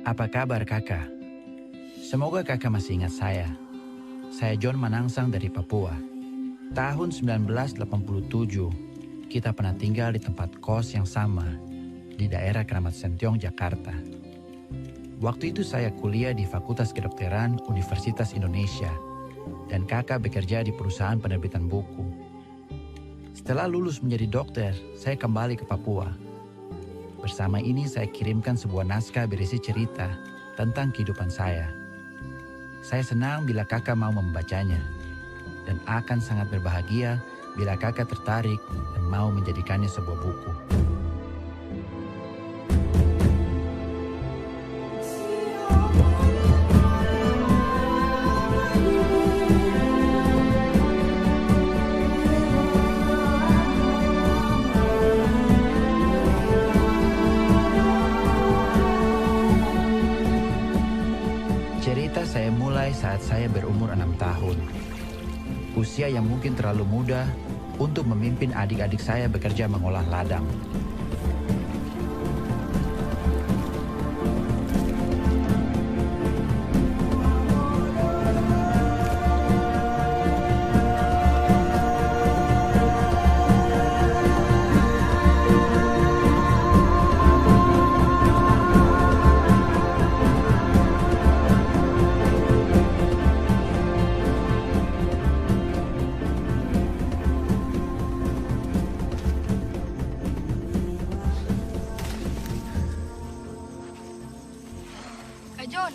Apa kabar kakak? Semoga kakak masih ingat saya. Saya John Manangsang dari Papua. Tahun 1987, kita pernah tinggal di tempat kos yang sama di daerah Kramat Sentiong, Jakarta. Waktu itu saya kuliah di Fakultas Kedokteran Universitas Indonesia dan kakak bekerja di perusahaan penerbitan buku. Setelah lulus menjadi dokter, saya kembali ke Papua. Bersama ini saya kirimkan sebuah naskah berisi cerita tentang kehidupan saya. Saya senang bila kakak mau membacanya dan akan sangat berbahagia bila kakak tertarik dan mau menjadikannya sebuah buku. Cerita saya mulai saat saya berumur 6 tahun. Usia yang mungkin terlalu muda untuk memimpin adik-adik saya bekerja mengolah ladang. Kak John.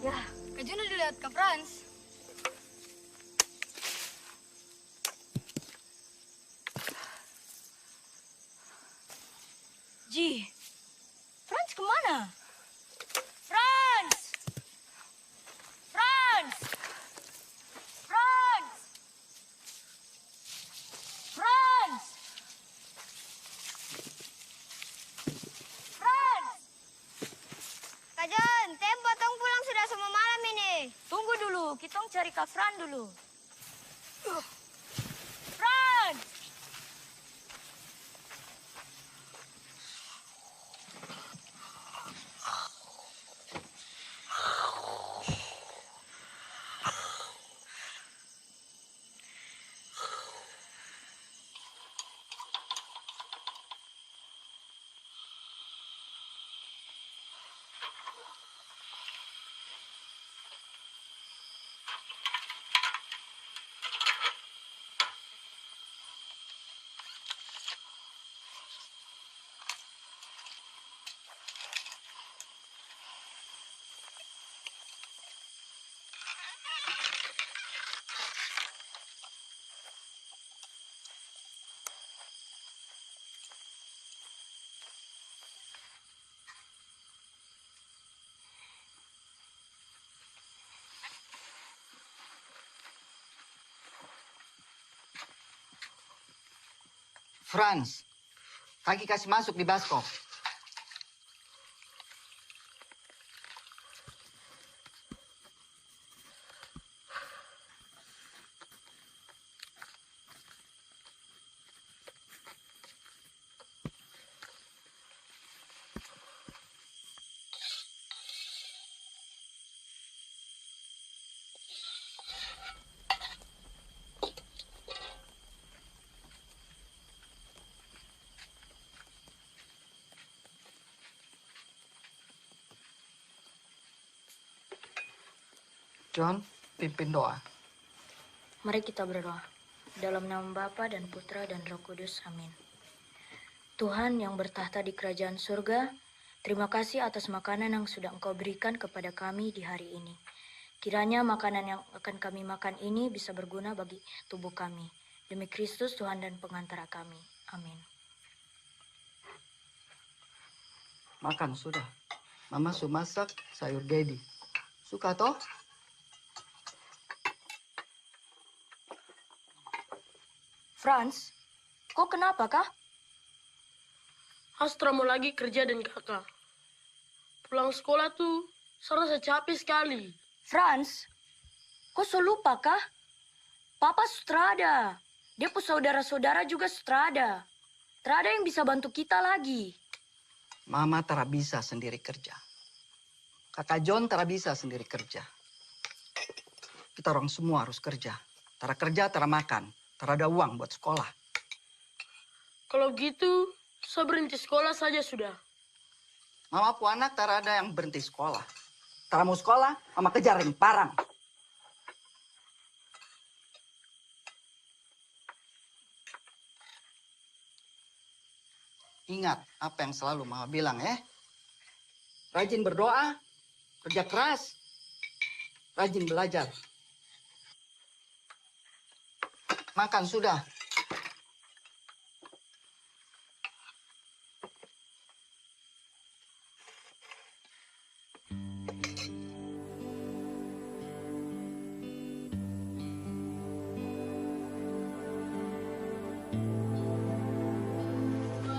Ya. Kak John udah lihat Kak Franz. Ji, Franz kemana? Franz! Franz! Franz! Franz! Franz! Kak John, tempo tong pulang sudah semua malam ini. Tunggu dulu, kita cari Kak Fran dulu. Fran! Franz, kaki kasih masuk di baskop. John, pimpin doa. Mari kita berdoa. Dalam nama Bapa dan Putra dan Roh Kudus. Amin. Tuhan yang bertahta di kerajaan surga, terima kasih atas makanan yang sudah Engkau berikan kepada kami di hari ini. Kiranya makanan yang akan kami makan ini bisa berguna bagi tubuh kami. Demi Kristus Tuhan dan pengantara kami. Amin. Makan sudah. Mama sudah masak sayur gedi. Suka toh? Franz, kok kenapa kah? Astra mau lagi kerja dan kakak. Pulang sekolah tuh, saya capek sekali. Franz, kok so lupa kah? Papa sutrada. Dia pun saudara-saudara juga sutrada. Terada yang bisa bantu kita lagi. Mama tak bisa sendiri kerja. Kakak John tara bisa sendiri kerja. Kita orang semua harus kerja. Tara kerja, tara makan. Tara ada uang buat sekolah. Kalau gitu, saya berhenti sekolah saja sudah. Mama pu anak tara ada yang berhenti sekolah. Tara mau sekolah, mama kejarin parang. Ingat apa yang selalu mama bilang ya. Rajin berdoa, kerja keras, rajin belajar. Makan sudah.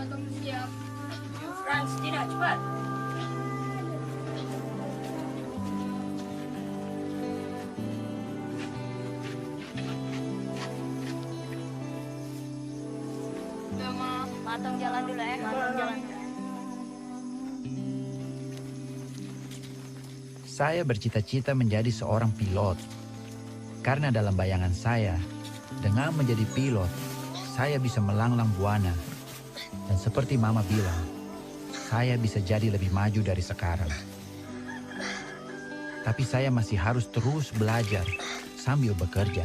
Tunggu siap. Franz, tidak cepat. Udah, Ma. Matang jalan dulu ya. Matang jalan. Saya bercita-cita menjadi seorang pilot. Karena dalam bayangan saya, dengan menjadi pilot, saya bisa melanglang buana. Dan seperti Mama bilang, saya bisa jadi lebih maju dari sekarang. Tapi saya masih harus terus belajar sambil bekerja.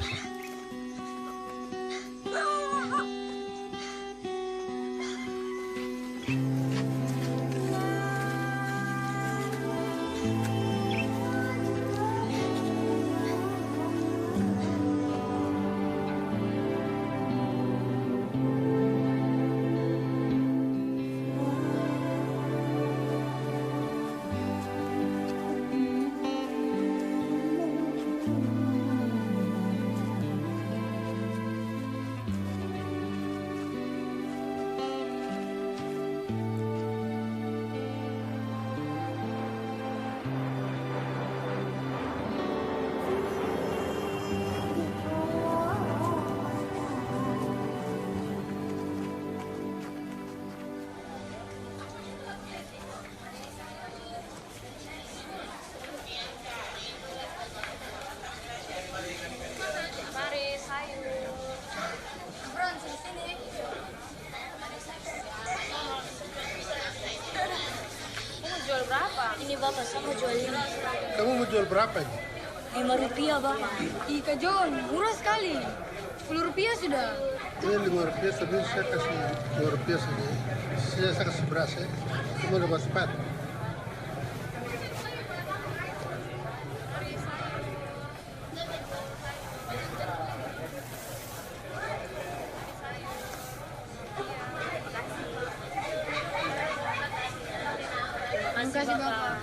Franz, di sini. Kamu jual berapa? Ini Bapak, saya mau jual ini. Kamu mau jual berapa ini? Rp5, Bapak. Ih, Kak John, murah sekali. Rp10 sudah. Ini Rp5 tapi saya kasih Rp2 saja. Saya kasih beras ya. Kamu udah buat cepat. Terima kasih, Bapak.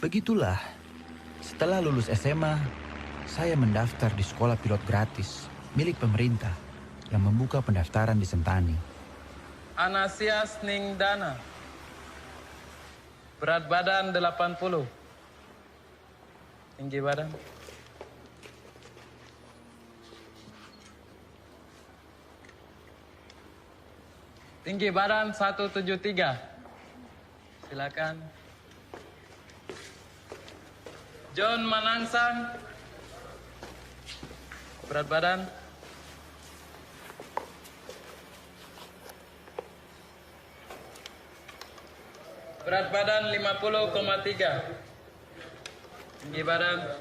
Begitulah, setelah lulus SMA, saya mendaftar di sekolah pilot gratis milik pemerintah yang membuka pendaftaran di Sentani. Anasias Ningdana. Berat badan 80. Tinggi badan. Tinggi badan 173. Silakan. John Manangsang. Berat badan. Berat badan 50,3. Tinggi badan.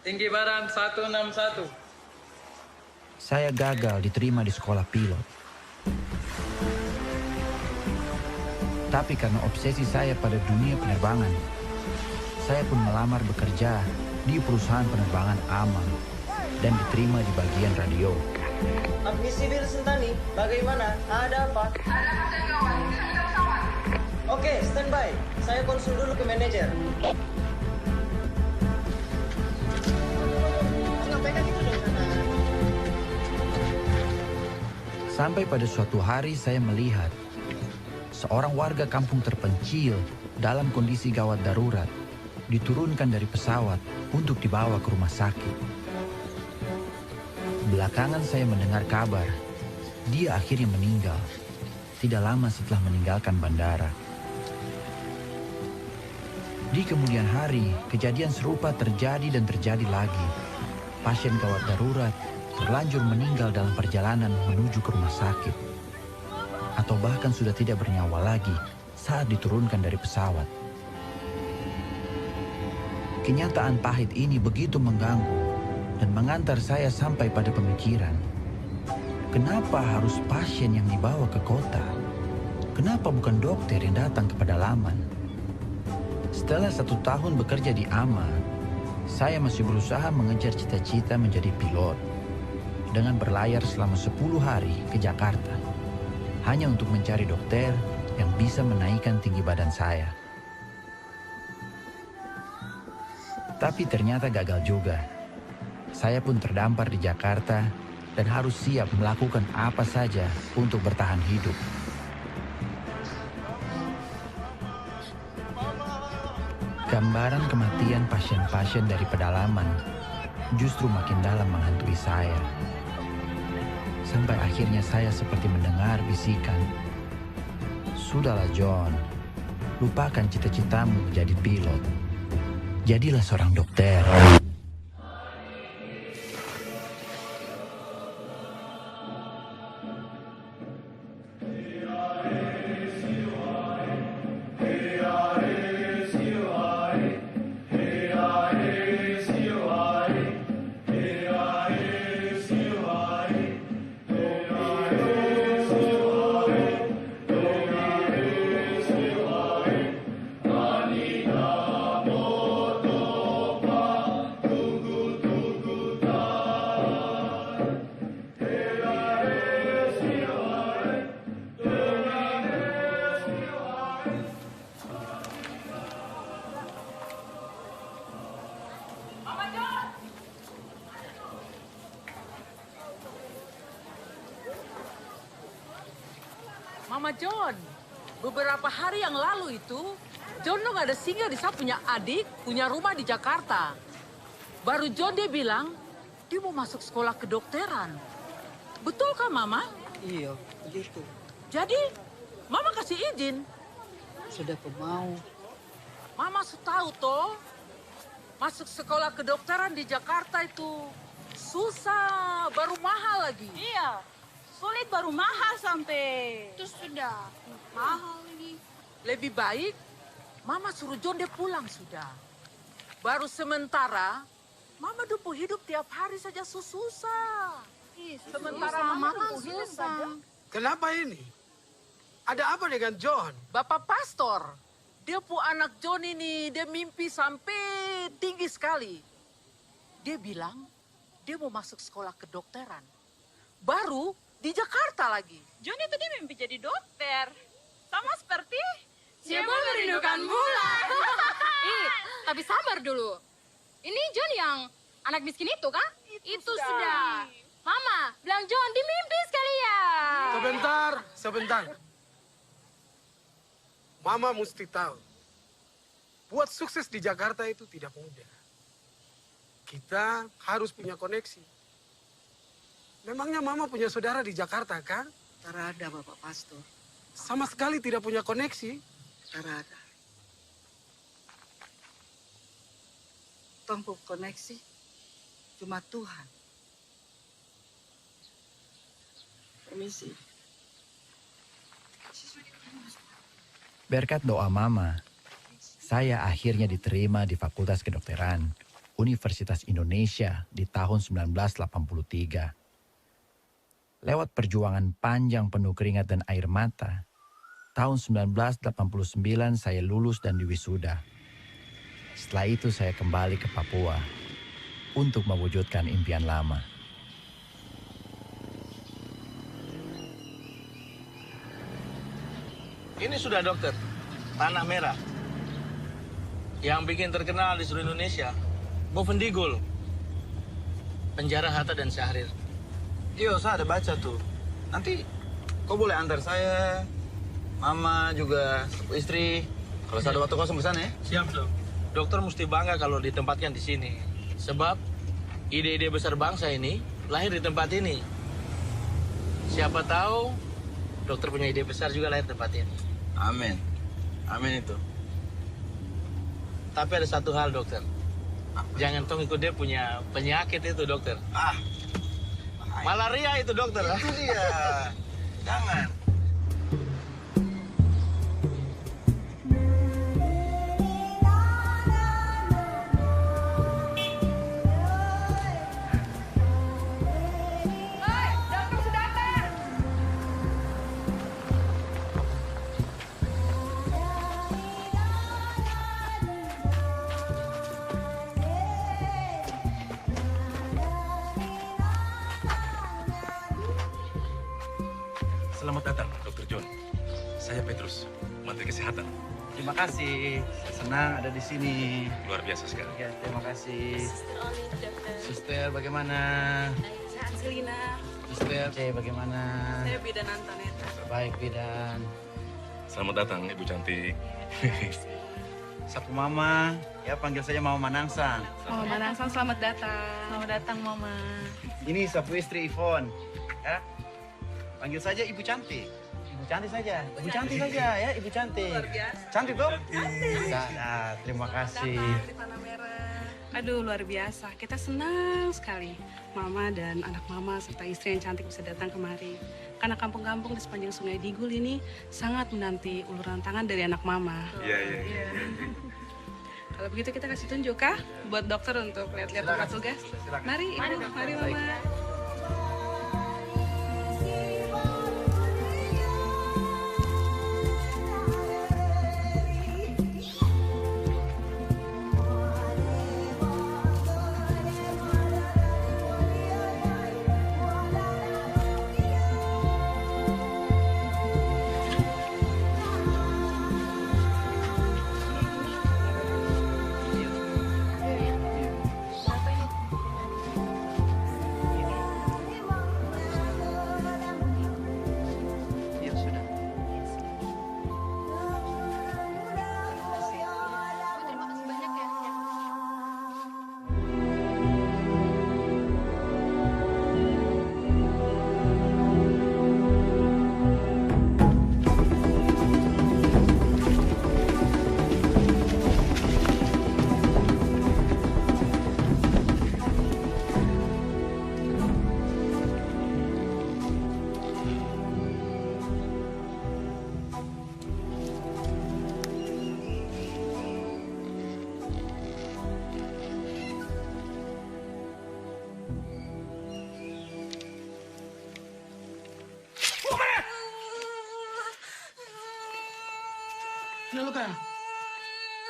Tinggi badan 161. Saya gagal diterima di sekolah pilot. Tapi karena obsesi saya pada dunia penerbangan, saya pun melamar bekerja di perusahaan penerbangan AMA dan diterima di bagian radio. Admisi Bill Sentani, bagaimana? Ada apa? Oke, standby. Saya konsul dulu ke manajer. Sampai pada suatu hari saya melihat seorang warga kampung terpencil dalam kondisi gawat darurat diturunkan dari pesawat untuk dibawa ke rumah sakit. Belakangan saya mendengar kabar dia akhirnya meninggal tidak lama setelah meninggalkan bandara. Di kemudian hari, kejadian serupa terjadi dan terjadi lagi. Pasien gawat darurat terlanjur meninggal dalam perjalanan menuju ke rumah sakit. Atau bahkan sudah tidak bernyawa lagi saat diturunkan dari pesawat. Kenyataan pahit ini begitu mengganggu dan mengantar saya sampai pada pemikiran. Kenapa harus pasien yang dibawa ke kota? Kenapa bukan dokter yang datang ke pedalaman? Setelah 1 tahun bekerja di AMA, saya masih berusaha mengejar cita-cita menjadi pilot dengan berlayar selama 10 hari ke Jakarta, hanya untuk mencari dokter yang bisa menaikkan tinggi badan saya. Tapi ternyata gagal juga. Saya pun terdampar di Jakarta dan harus siap melakukan apa saja untuk bertahan hidup. Gambaran kematian pasien-pasien dari pedalaman justru makin dalam menghantui saya. Sampai akhirnya saya seperti mendengar bisikan, "Sudahlah John, lupakan cita-citamu menjadi pilot. Jadilah seorang dokter." Mama John, beberapa hari yang lalu itu, John dong ada singgah di saya punya adik, punya rumah di Jakarta. Baru John dia bilang, dia mau masuk sekolah kedokteran. Betul kah Mama? Iya, begitu. Jadi, Mama kasih izin. Sudah mau. Mama tahu toh, masuk sekolah kedokteran di Jakarta itu susah, baru mahal lagi. Iya, sulit baru mahal sampai. Itu sudah mahal lagi. Lebih baik, Mama suruh John dia pulang sudah. Baru sementara, Mama dupu hidup tiap hari saja susah. Sementara Mama dupu hidup saja. Kenapa ini? Ada apa dengan John? Bapak Pastor, dia pu anak John ini, dia mimpi sampai tinggi sekali. Dia bilang, dia mau masuk sekolah kedokteran. Baru di Jakarta lagi. John itu dia mimpi jadi dokter. Sama seperti Siapa merindukan bulan. Tapi sabar dulu. Ini John yang anak miskin itu kan? Itu sudah. Mama, bilang John dimimpi sekalian. Sebentar. Mama mesti tahu, buat sukses di Jakarta itu tidak mudah. Kita harus punya koneksi. Memangnya Mama punya saudara di Jakarta, kan? Tarada, Bapak Pastor. Sama sekali tidak punya koneksi. Tarada. Tempuh koneksi cuma Tuhan. Permisi. Berkat doa Mama, saya akhirnya diterima di Fakultas Kedokteran Universitas Indonesia di tahun 1983. Lewat perjuangan panjang penuh keringat dan air mata, tahun 1989 saya lulus dan diwisuda. Setelah itu saya kembali ke Papua untuk mewujudkan impian lama. Ini sudah dokter, tanah merah. Yang bikin terkenal di seluruh Indonesia, Bovendigul. Penjara Hatta dan Syahrir. Iya, saya ada baca tuh. Nanti kau boleh antar saya, mama juga, istri. Kalau saya ada waktu kosong di sana ya. Siap, dok. Dokter mesti bangga kalau ditempatkan di sini. Sebab ide-ide besar bangsa ini lahir di tempat ini. Siapa tahu dokter punya ide besar juga lahir di tempat ini. Amin. Amin itu. Tapi ada satu hal, dokter. Jangan tong ikut dia punya penyakit itu, dokter. Malaria itu, dokter. Itu dia. Jangan. Selamat datang, Dr. John. Saya Petrus, Menteri Kesehatan. Terima kasih, saya senang ada di sini. Luar biasa sekali. Ya, terima kasih. Suster, bagaimana? Saya Angelina. Suster, bagaimana? Saya Bidan Antoneta. Baik, Bidan. Selamat datang, Ibu cantik. Sapu Mama, ya panggil saja Mama Manangsang. Mama Manangsang, selamat datang. Selamat datang, Mama. Ini sapu istri Ivon, ya. Panggil saja Ibu Cantik. Ibu Cantik saja. Ibu Cantik saja ya, Ibu Cantik. Luar biasa. Cantik toh? Cantik. Terima kasih. Di Tanah Merah. Aduh, luar biasa. Kita senang sekali. Mama dan anak Mama serta istri yang cantik bisa datang kemari. Karena kampung-kampung di sepanjang Sungai Digul ini sangat menanti uluran tangan dari anak Mama. Iya. Kalau begitu kita kasih tunjuk kah buat dokter untuk lihat-lihat tempat tugas. Mari, Ibu. Mari, Mama.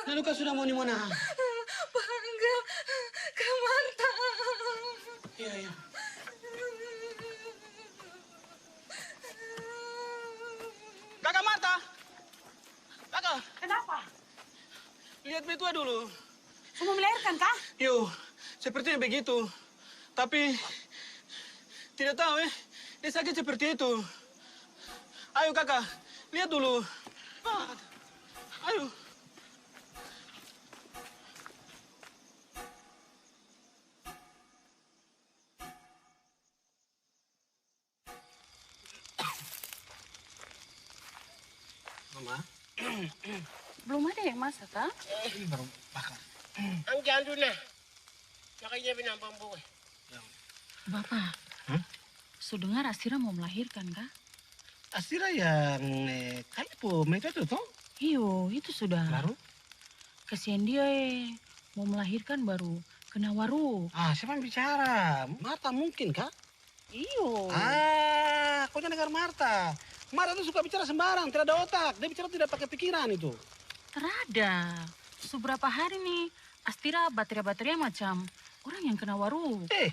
Naluka sudah mau di mana? Panggil ke Marta. Iya. Kakak Marta! Kakak! Kenapa? Lihat Betua dulu. Mau melahirkan kah? Yo, sepertinya begitu. Tapi tidak tahu dia sakit seperti itu. Ayo kakak, lihat dulu. Ayo. Mama? Belum ada yang masak, kah? Ini baru bakar. Ang jando na. Makanya pinampambuhay. Bapak, sudengar Asira mau melahirkan, kah? Asira yang kaya po, mereka tuh toh? Iyo, itu sudah. Baru? Kasihan dia, mau melahirkan baru kena waru. Ah, siapa yang bicara? Marta mungkin, Kak? Iyo. Ah, kau jangan dengar Marta. Marta itu suka bicara sembarang, tidak ada otak. Dia bicara tidak pakai pikiran itu. Terada. Seberapa hari nih, Astira baterai-baterai macam orang yang kena waru. Dia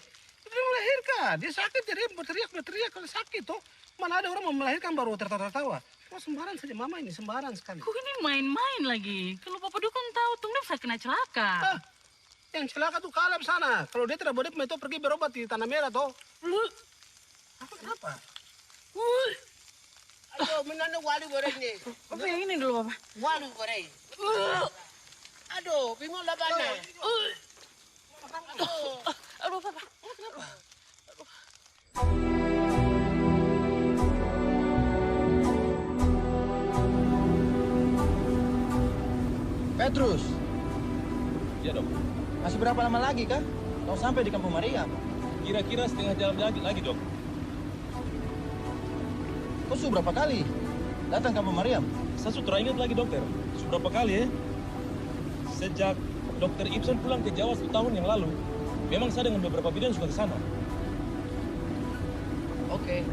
melahirkan. Dia sakit, jadi berteriak kalau sakit toh. Mana ada orang mau melahirkan baru tertawa-tawa. Kok sembarang saja mama ini, sembarang sekali. Kok ini main-main lagi? Kalau Bapak Dukun tahu, Tunggu bisa kena celaka. Yang celaka tuh Kaleb sana. Kalau dia tidak boleh itu pergi berobat di Tanah Merah toh. Apa kenapa? Aduh, menanda walu goreng nih. Bapak yang ini dulu, Bapak. Walu goreng. Aduh, bingung lah bana. Aduh, Bapak. Kenapa? Petrus. Ya, Dok. Masih berapa lama lagi, Kak? Kau sampai di Kampung Maria? Kira-kira setengah jam lagi, Dok. Kau sudah berapa kali datang Kampung Mariam? Saya sudah ingat lagi, dokter. Sudah berapa kali ya? Sejak Dokter Ibsen pulang ke Jawa 1 tahun yang lalu, memang saya dengan beberapa bidan sudah ke sana. Oke.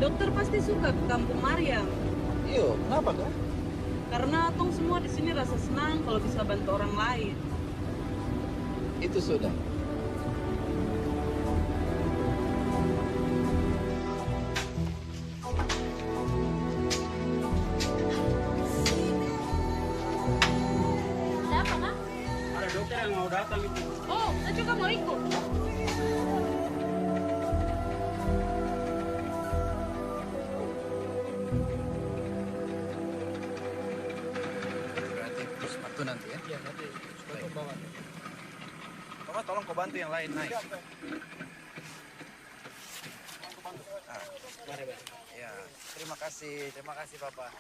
Dokter pasti suka ke Kampung Maryam. Iyo, kenapa, Kak? Karena tong semua di sini rasa senang kalau bisa bantu orang lain. Itu sudah. Ada apa, Kak? Ada dokter yang mau datang itu. Oh, saya juga mau ikut. Berarti terus sepatu nanti ya? Iya, nanti sepatu bawa. Bapak tolong kau bantu yang lain naik. Ya, terima kasih Bapak.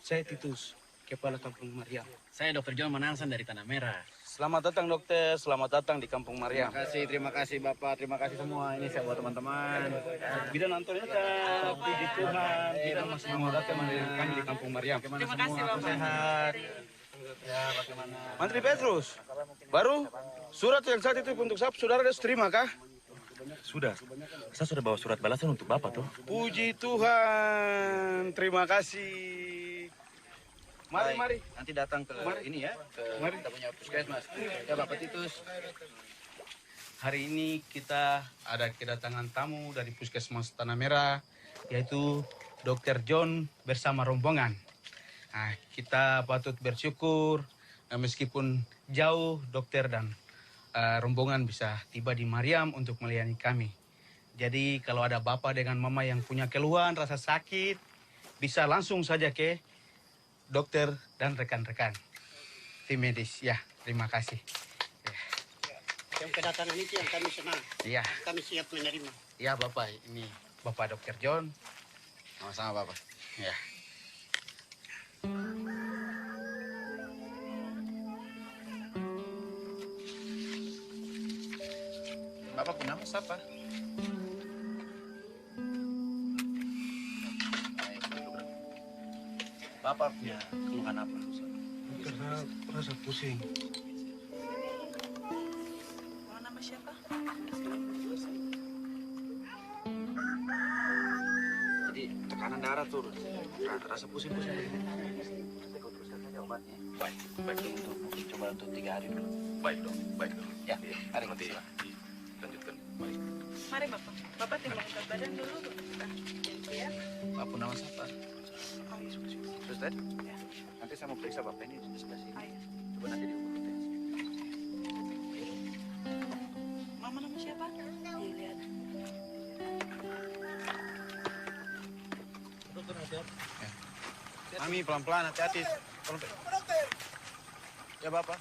Saya Titus, Kepala Kampung Mariam. Saya Dr. John Manarsan dari Tanah Merah. Selamat datang dokter, selamat datang di Kampung Mariam. Terima kasih Bapak, terima kasih semua. Ini saya buat teman-teman. Bidan Antonita, puji Tuhan, bidan masih mau datang menerima kami di Kampung Mariam. Terima kasih Bapak. Sehat. Ya, bagaimana? Mantri Petrus, baru surat yang saat itu untuk saudara sudah terima kah? Sudah. Saya sudah bawa surat balasan untuk Bapak tuh. Puji Tuhan, terima kasih. Mari. Nanti datang ke ini ya, ke kita punya puskesmas. Ya Bapak Titus. Hari ini kita ada kedatangan tamu dari Puskesmas Tanah Merah, yaitu Dr. John bersama rombongan. Nah, kita patut bersyukur meskipun jauh dokter dan rombongan bisa tiba di Mariam untuk melayani kami. Jadi kalau ada bapak dengan mama yang punya keluhan, rasa sakit, bisa langsung saja ke dokter dan rekan-rekan tim medis. Ya, terima kasih. Yang kedatangan itu yang kami senang. Iya. Kami siap menerima. Iya Bapak, ini Bapak Dr. John. Sama-sama Bapak. Ya. Bapak pun nama siapa? Bapak punya keluhan apa? Karena rasa pusing. Nama siapa? Jadi tekanan darah turun, rasa pusing-pusing. Nanti kau teruskan saja obatnya. Baik dok. Mungkin coba untuk 3 hari dulu. Baik dok. Ya, mari nanti silakan. dilanjutkan. Baik. Mari Bapak. Bapak timbang berat badan dulu. Ya. Bapak nama siapa? Suster? Ya. Nanti saya mau periksa Bapak ini di sebelah sini. Coba nanti diukur. Mama nama siapa? Lihat. Dokter, hati-hati. Mami pelan-pelan, hati-hati. Dokter. Ya Bapak.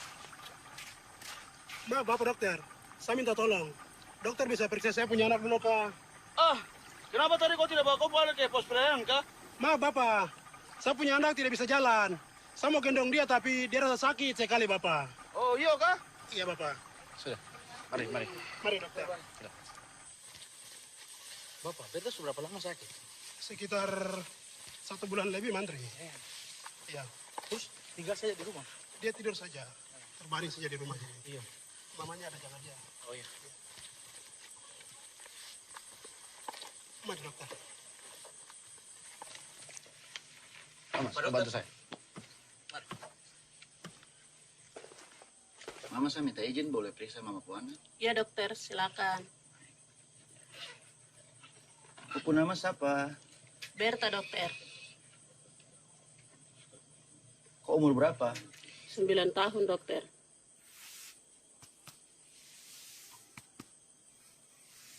Maaf, Bapak dokter. Saya minta tolong. Dokter bisa periksa saya punya anak dulu, Pak. Kenapa tadi kau tidak bawa kau balik ke pos pelayanan, kah? Maaf, Bapak. Saya punya anak tidak bisa jalan. Saya mau gendong dia, tapi dia rasa sakit sekali, Bapak. Oh, iya kah? Iya, Bapak. Sudah. Mari. Mari, dokter. Bapak, beta sudah berapa lama sakit? Sekitar 1 bulan lebih, Mantri. Iya. Terus tinggal saja di rumah? Dia tidur saja. terbaring saja di rumahnya. Iya. Mamanya ada jaga dia. Oh iya. Mari dokter. Mas, bantu saya. Mama, saya minta izin boleh periksa Mama Puana? Ya dokter, silakan. Kupu nama siapa? Berta dokter. Kok umur berapa? 9 tahun dokter.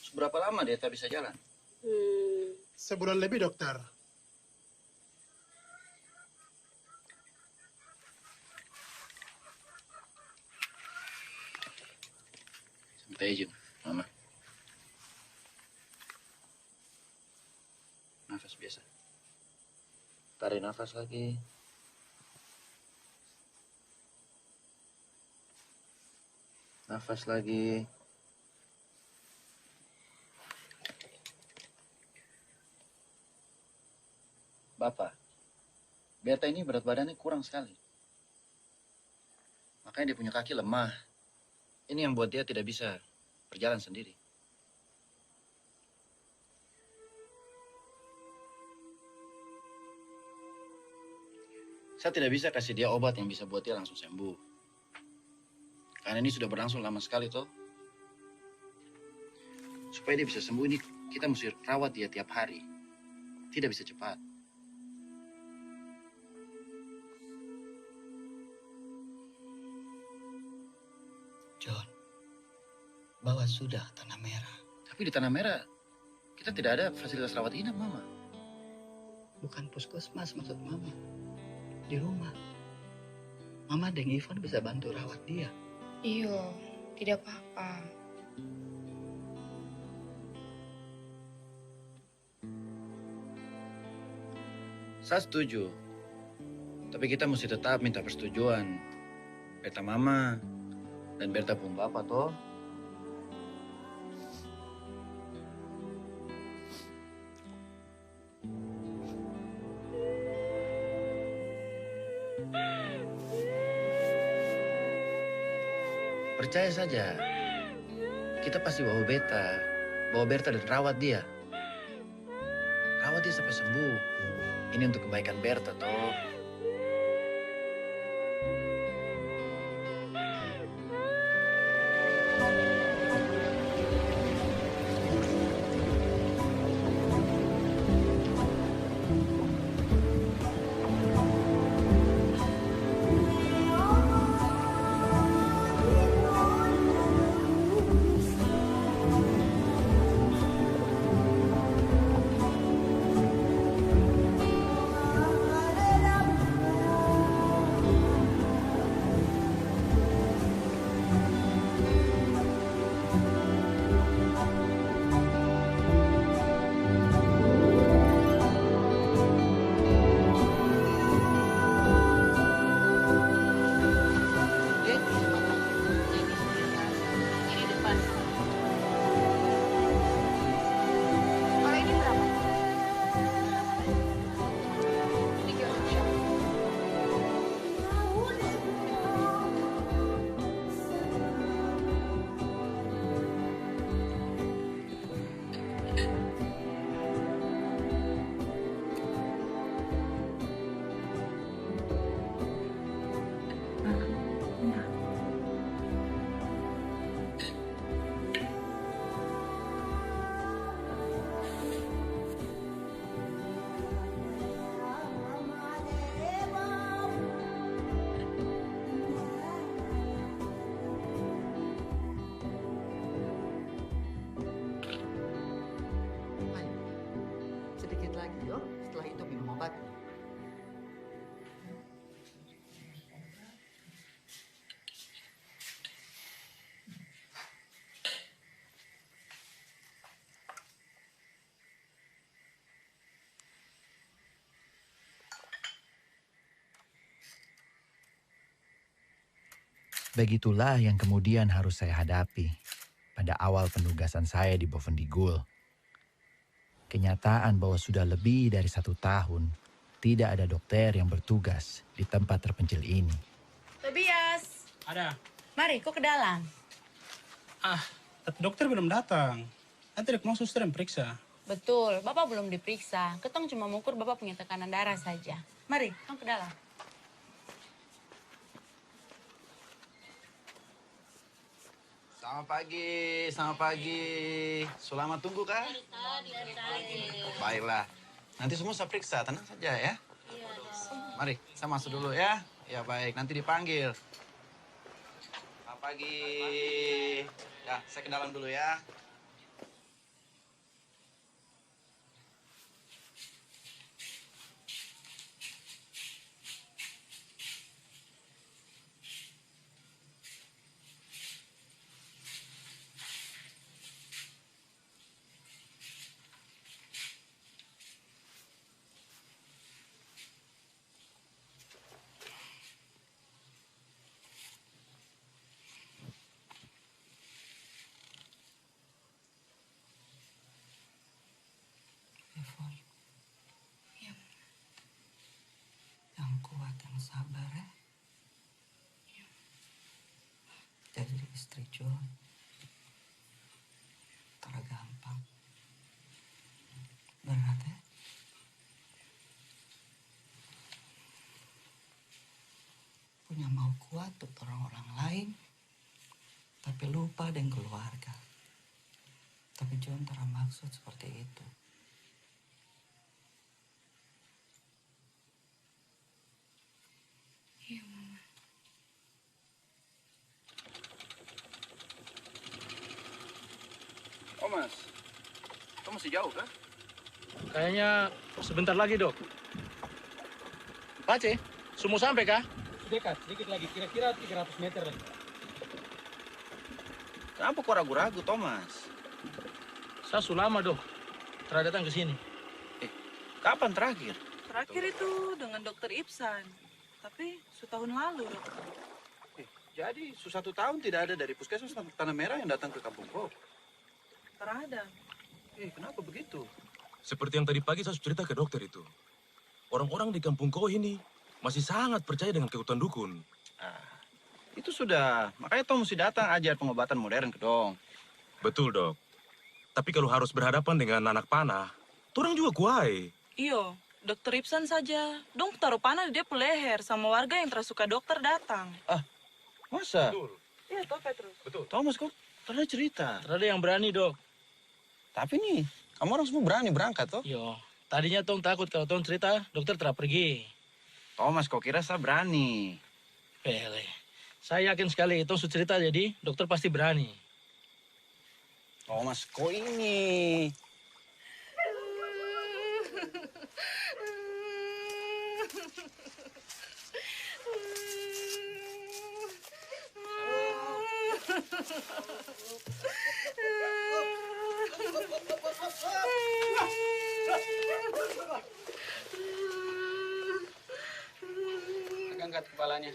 Seberapa lama dia tak bisa jalan? Sebulan lebih dokter. Minta izin, Mama. Nafas biasa. Tarik nafas lagi. Nafas lagi. Bapak, Berta ini berat badannya kurang sekali. Makanya dia punya kaki lemah. Ini yang buat dia tidak bisa berjalan sendiri. Saya tidak bisa kasih dia obat yang bisa buat dia langsung sembuh. Karena ini sudah berlangsung lama sekali toh. Supaya dia bisa sembuh ini kita mesti rawat dia tiap hari. Tidak bisa cepat. John, bawa sudah ke Tanah Merah. Tapi di Tanah Merah kita tidak ada fasilitas rawat inap, Mama. Bukan puskesmas maksud Mama. Di rumah. Mama dan Ivan bisa bantu rawat dia. Iyo, tidak apa-apa. Saya setuju. Tapi kita mesti tetap minta persetujuan Berta Mama dan Berta pun Bapak toh. Percaya saja, kita pasti bawa Berta dan rawat dia. Rawat dia sampai sembuh. Ini untuk kebaikan Berta toh. Kalau ini berapa? Sedikit lagi, yo. Setelah itu minum obat. Begitulah yang kemudian harus saya hadapi pada awal penugasan saya di Bovendigul. Kenyataan bahwa sudah lebih dari 1 tahun tidak ada dokter yang bertugas di tempat terpencil ini. Tobias, Ada. Mari, kok ke dalam. Tapi dokter belum datang. Nanti dek mau suster yang periksa. Betul, Bapak belum diperiksa. Ketong cuma mengukur Bapak punya tekanan darah saja. Mari, kong ke dalam. Selamat pagi. Selamat tunggu, Kak. Baiklah. Nanti semua saya periksa, tenang saja ya. Mari, saya masuk dulu ya. Ya baik, nanti dipanggil. Selamat pagi. Ya, saya ke dalam dulu ya. Yang kuat, yang sabar ya. Jadi istri John gampang. Berat ya. Punya mau kuat untuk orang lain, tapi lupa dengan keluarga. Tapi John tak maksud seperti itu. Iya, Mama. Oh, Mas. Kamu masih jauh, kan? Kayaknya sebentar lagi, Dok. Pace, semua sampai kah? Dekat, sedikit lagi. Kira-kira 300 meter lagi. Kenapa kok ragu-ragu, Thomas? Saya sudah lama, Dok. Terakhir datang ke sini. Kapan terakhir? Terakhir itu dengan Dokter Ibsan. Tapi setahun lalu, Dok. Jadi, 1 tahun tidak ada dari puskesmas Tanah Merah yang datang ke kampung kau? Terada. Kenapa begitu? Seperti yang tadi pagi saya cerita ke dokter itu. Orang-orang di kampung kau ini masih sangat percaya dengan kekuatan dukun. Itu sudah. Makanya Tom mesti datang ajar pengobatan modern ke dong. Betul, Dok. Tapi kalau harus berhadapan dengan anak panah, orang juga kuai. Iyo, Dokter Ibsan saja. Dong taruh panah di dia leher sama warga yang tersuka dokter datang. Masa? Betul. Iya, toh Petrus. Betul. Thomas, kok pernah cerita? Terada yang berani, Dok. Tapi nih, kamu orang semua berani berangkat, toh? Yo, tadinya Tong takut kalau Tong cerita, dokter telah pergi. Thomas, kau kira saya berani? Pele. Saya yakin sekali Tong sudah cerita, jadi dokter pasti berani. Thomas, kau ini. Angkat kepalanya.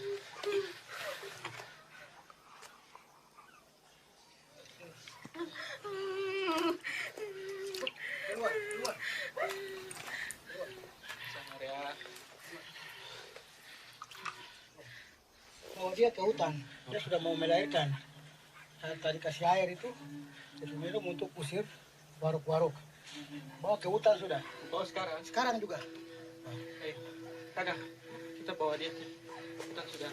Bawa dia ke hutan. Dia sudah mau melahirkan. Saya tadi kasih air itu, dia minum untuk usir waruk-waruk. Bawa ke hutan sudah. Oh, sekarang? Sekarang juga. Kakak, kita bawa dia. Hutan sudah.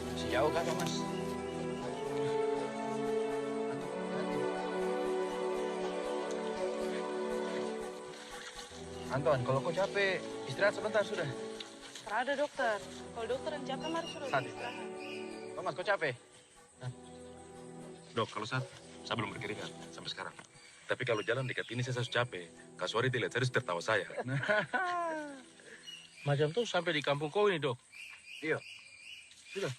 Masih jauh kan, Thomas? Anton, kalau kau capek, istirahat sebentar sudah. Terada, dokter. Kalau dokter yang capek, mari suruh Saat. istirahat. Thomas, kau capek? Dok, kalau saya belum berkeringat sampai sekarang. Tapi kalau jalan dekat ini saya sudah capek. Kasuari tidak serius tertawa saya. Macam tuh sampai di kampung kau ini, Dok. Iya. Sudah.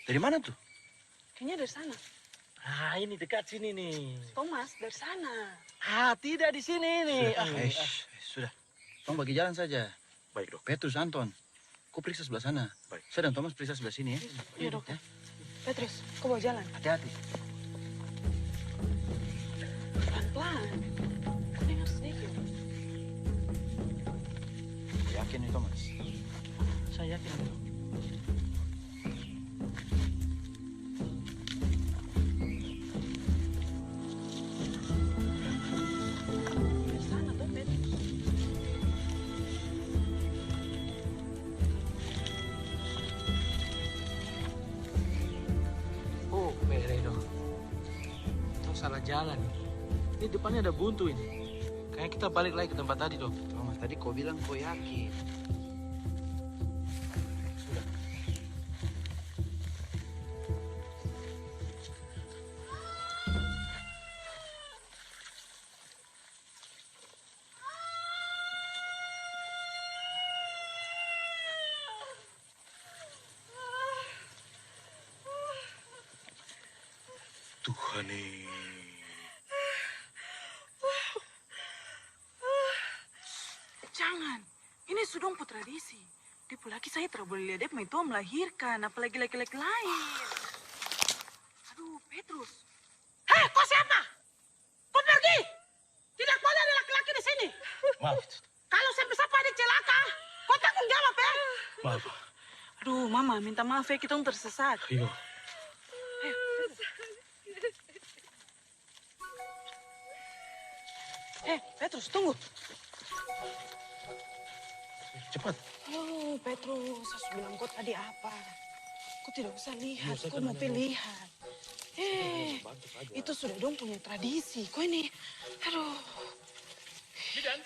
Dari mana tuh? Kayaknya dari sana. Ah, ini dekat sini nih. Thomas, dari sana. Tidak di sini nih. Sudah. Tolong bagi jalan saja. Baik, Dok. Petrus, Anton, kau periksa sebelah sana. Baik. Saya dan Thomas periksa sebelah sini ya. Iya, dokter. Petrus, kau mau jalan? Hati-hati. Pelan-pelan. Kau dengar sedikit. Yakin nih, Thomas? Saya yakin itu. Salah jalan. Ini depannya ada buntu ini. Kayaknya kita balik lagi ke tempat tadi, Dok. Thomas, tadi kau bilang kau yakin. Sudah. Tuhan Jangan. Ini sudah tradisi. Di laki saya tidak boleh lihat dia itu melahirkan, apalagi laki-laki lain. Aduh, Petrus. Hei, kau siapa? Kau pergi. Tidak boleh ada laki-laki di sini. Maaf. Kalau sampai ada celaka, kau tanggung jawab ya. Maaf. Aduh, Mama, minta maaf ya, kita tersesat. Iya. Petrus, tunggu. Cepat. Oh, Petrus, saya bilang kau tadi apa? Kau tidak usah lihat, kau mau lihat. Itu sudah dong punya tradisi. Kau ini, aduh. Bidan.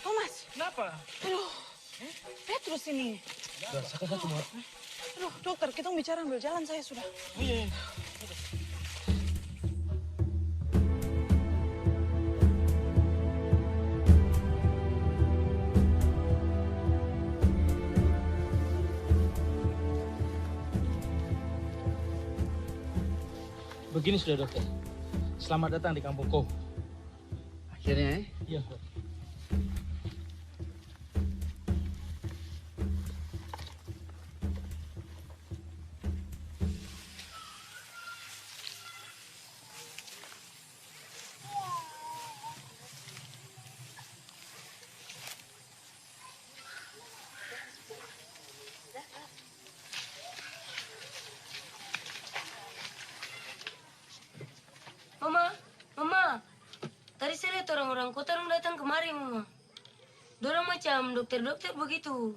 Thomas. Kenapa? Aduh, Petrus ini. Rasakan satu, Mak. Aduh, dokter, kita bicara ambil jalan saya sudah. Oh, iya. Begini sudah, Dokter. Selamat datang di kampung kau. Akhirnya, Iya. Mama, tadi saya lihat orang-orang kota yang datang kemari, Mama. Dorang macam dokter-dokter begitu.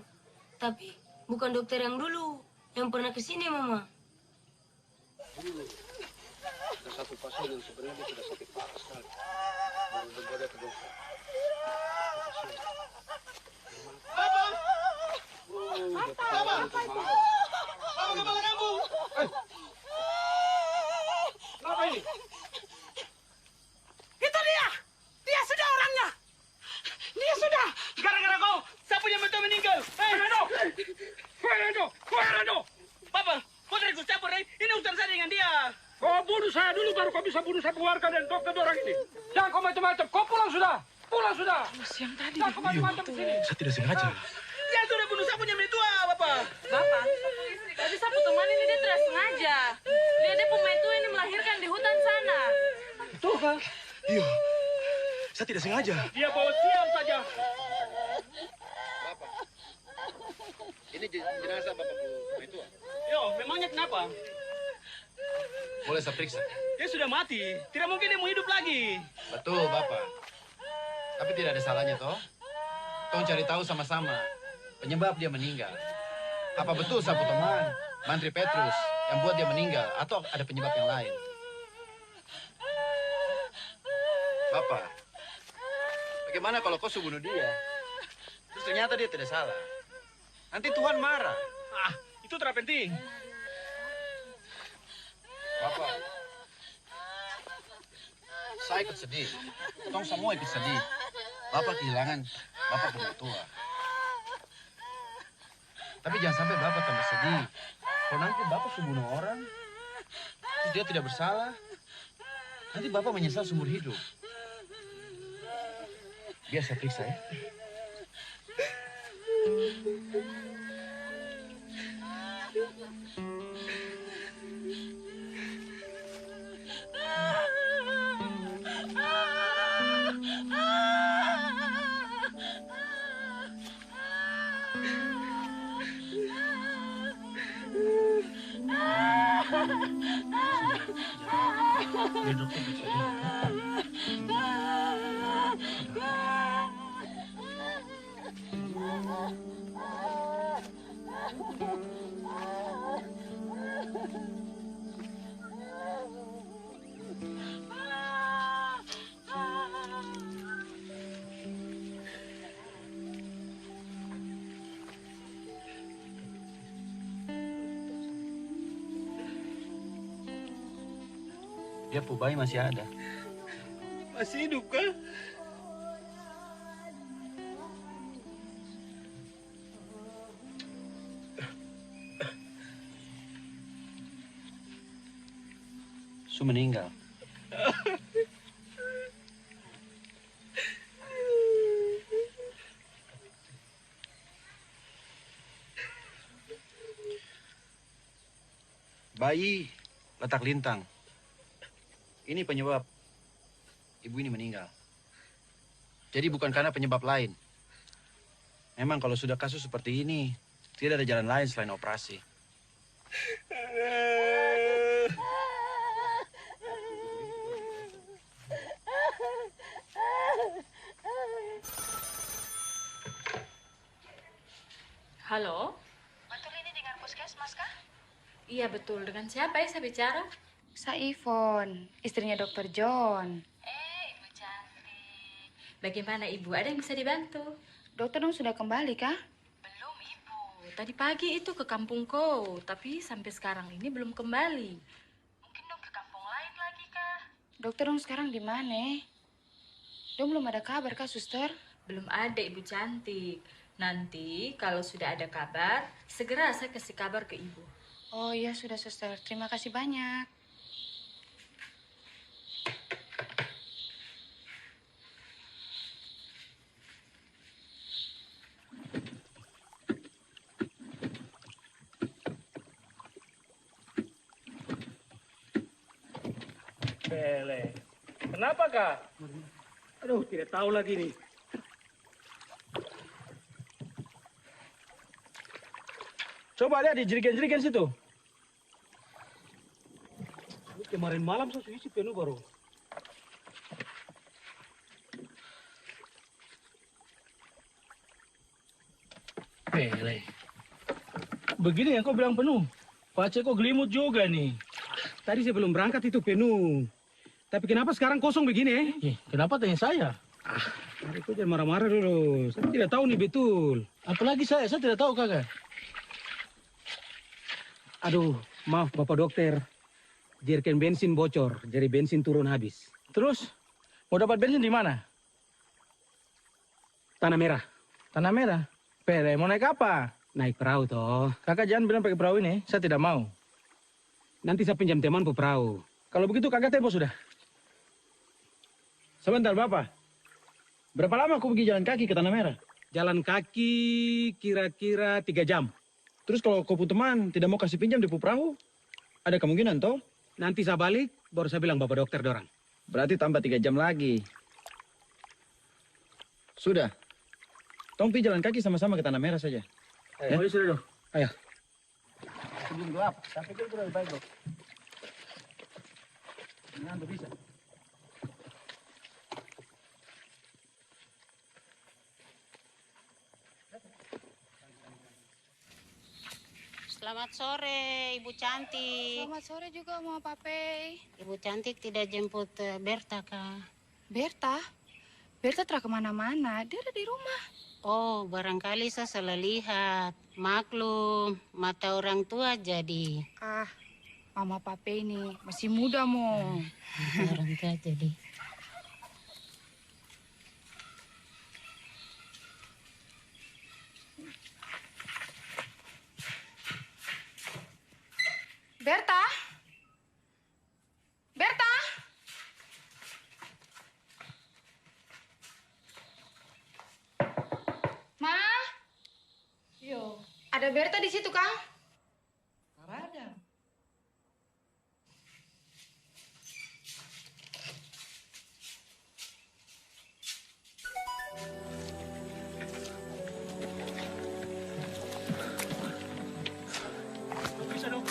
Tapi bukan dokter yang dulu, yang pernah kesini, Mama. Ada satu pasien yang sebenarnya sudah sakit parah sekali. Baru menjaga ke dokter. Apa ini? Itu dia! Dia sudah orangnya! Dia sudah! Gara-gara kau, saya punya mentor meninggal! Fernando! Fernando! Papa, kau tarik campur, ini urusan saya dengan dia! Kau bunuh saya dulu, baru kau bisa bunuh satu warga dan dokter orang ini! Jangan kau macam-macam, kau pulang sudah! Pulang sudah! Siang tadi. Jangan kau macam-macam di sini! Saya tidak sengaja. Dia sudah bunuh saya punya mertua, Bapak! Bapak, tadi sapu teman ini dia tidak sengaja. Dia pembantu ini melahirkan di hutan sana. Betul kah? Iya. Saya tidak sengaja. Dia bawa sial saja. Bapak, ini jenazah Bapak itu. Yo, memangnya kenapa? Boleh saya periksa? Dia sudah mati. Tidak mungkin dia mau hidup lagi. Betul, Bapak. Tapi tidak ada salahnya, toh. Tolong cari tahu sama-sama penyebab dia meninggal. Apa betul sapu teman, Mantri Petrus, yang buat dia meninggal, atau ada penyebab yang lain? Bapak, bagaimana kalau kau bunuh dia? Terus ternyata dia tidak salah. Nanti Tuhan marah. Ah, itu tidak penting. Bapak, saya ikut sedih. Tong semua ikut sedih. Bapak kehilangan Bapak mertua. Tapi jangan sampai Bapak tambah sedih. Kalau nanti Bapak bunuh orang, terus dia tidak bersalah, nanti Bapak menyesal seumur hidup. Biar saya periksa ya. Dia bayi masih ada. Masih hidup kah? Su meninggal. Bayi letak lintang. Ini penyebab ibu ini meninggal. Jadi bukan karena penyebab lain. Memang kalau sudah kasus seperti ini, tidak ada jalan lain selain operasi. Halo? Betul ini dengan puskesmas kah? Iya betul. Dengan siapa ya saya bicara? Saya Ivon, istrinya Dr. John. Ibu cantik. Bagaimana ibu? Ada yang bisa dibantu? Dokter dong sudah kembali kah? Belum ibu. Tadi pagi itu ke kampungku, tapi sampai sekarang ini belum kembali. Mungkin dong ke kampung lain lagi kah? Dokter dong sekarang di mana? Dong belum ada kabar kah, suster? Belum ada ibu cantik. Nanti kalau sudah ada kabar, segera saya kasih kabar ke ibu. Oh iya sudah suster, terima kasih banyak. Pele. Kenapa, Kak? Aduh, tidak tahu lagi nih. Coba lihat di jerigen-jerigen situ. Kemarin malam saya isi penuh baru. Pele. Begini yang kau bilang penuh. Pak Ceko gelimut juga nih. Tadi saya belum berangkat itu penuh. Tapi kenapa sekarang kosong begini? Kenapa tanya saya? Mari kau jangan marah-marah dulu. Saya tidak tahu nih betul. Apalagi saya tidak tahu kakak. Aduh, maaf Bapak Dokter. Jerigen bensin bocor, jadi bensin turun habis. Terus, mau dapat bensin di mana? Tanah Merah. Tanah Merah? Pele, mau naik apa? Naik perahu toh. Kakak jangan bilang pakai perahu ini, saya tidak mau. Nanti saya pinjam teman pe perahu. Kalau begitu kakak tempo sudah. Sebentar Bapak. Berapa lama aku pergi jalan kaki ke Tanah Merah? Jalan kaki kira-kira 3 jam. Terus kalau kau punya teman tidak mau kasih pinjam di perahu, ada kemungkinan toh? Nanti saya balik, baru saya bilang Bapak Dokter dorang. Berarti tambah 3 jam lagi. Sudah. Tong pergi jalan kaki sama-sama ke Tanah Merah saja. Ayo, sudah dong. Ayo. Sebelum gelap, saya pikir itu lebih baik dok. Ngantuk bisa. Selamat sore, Ibu Cantik. Selamat sore juga, Mama Pape. Ibu Cantik tidak jemput Berta, Kak. Berta? Berta telah kemana-mana, dia ada di rumah. Oh, barangkali saya salah lihat. Maklum, mata orang tua jadi. Ah, Mama Pape ini masih muda, Mo. Orang tua jadi. Berta? Berta? Ma? Yo. Ada Berta di situ, Kang? Ada. Bisa dong?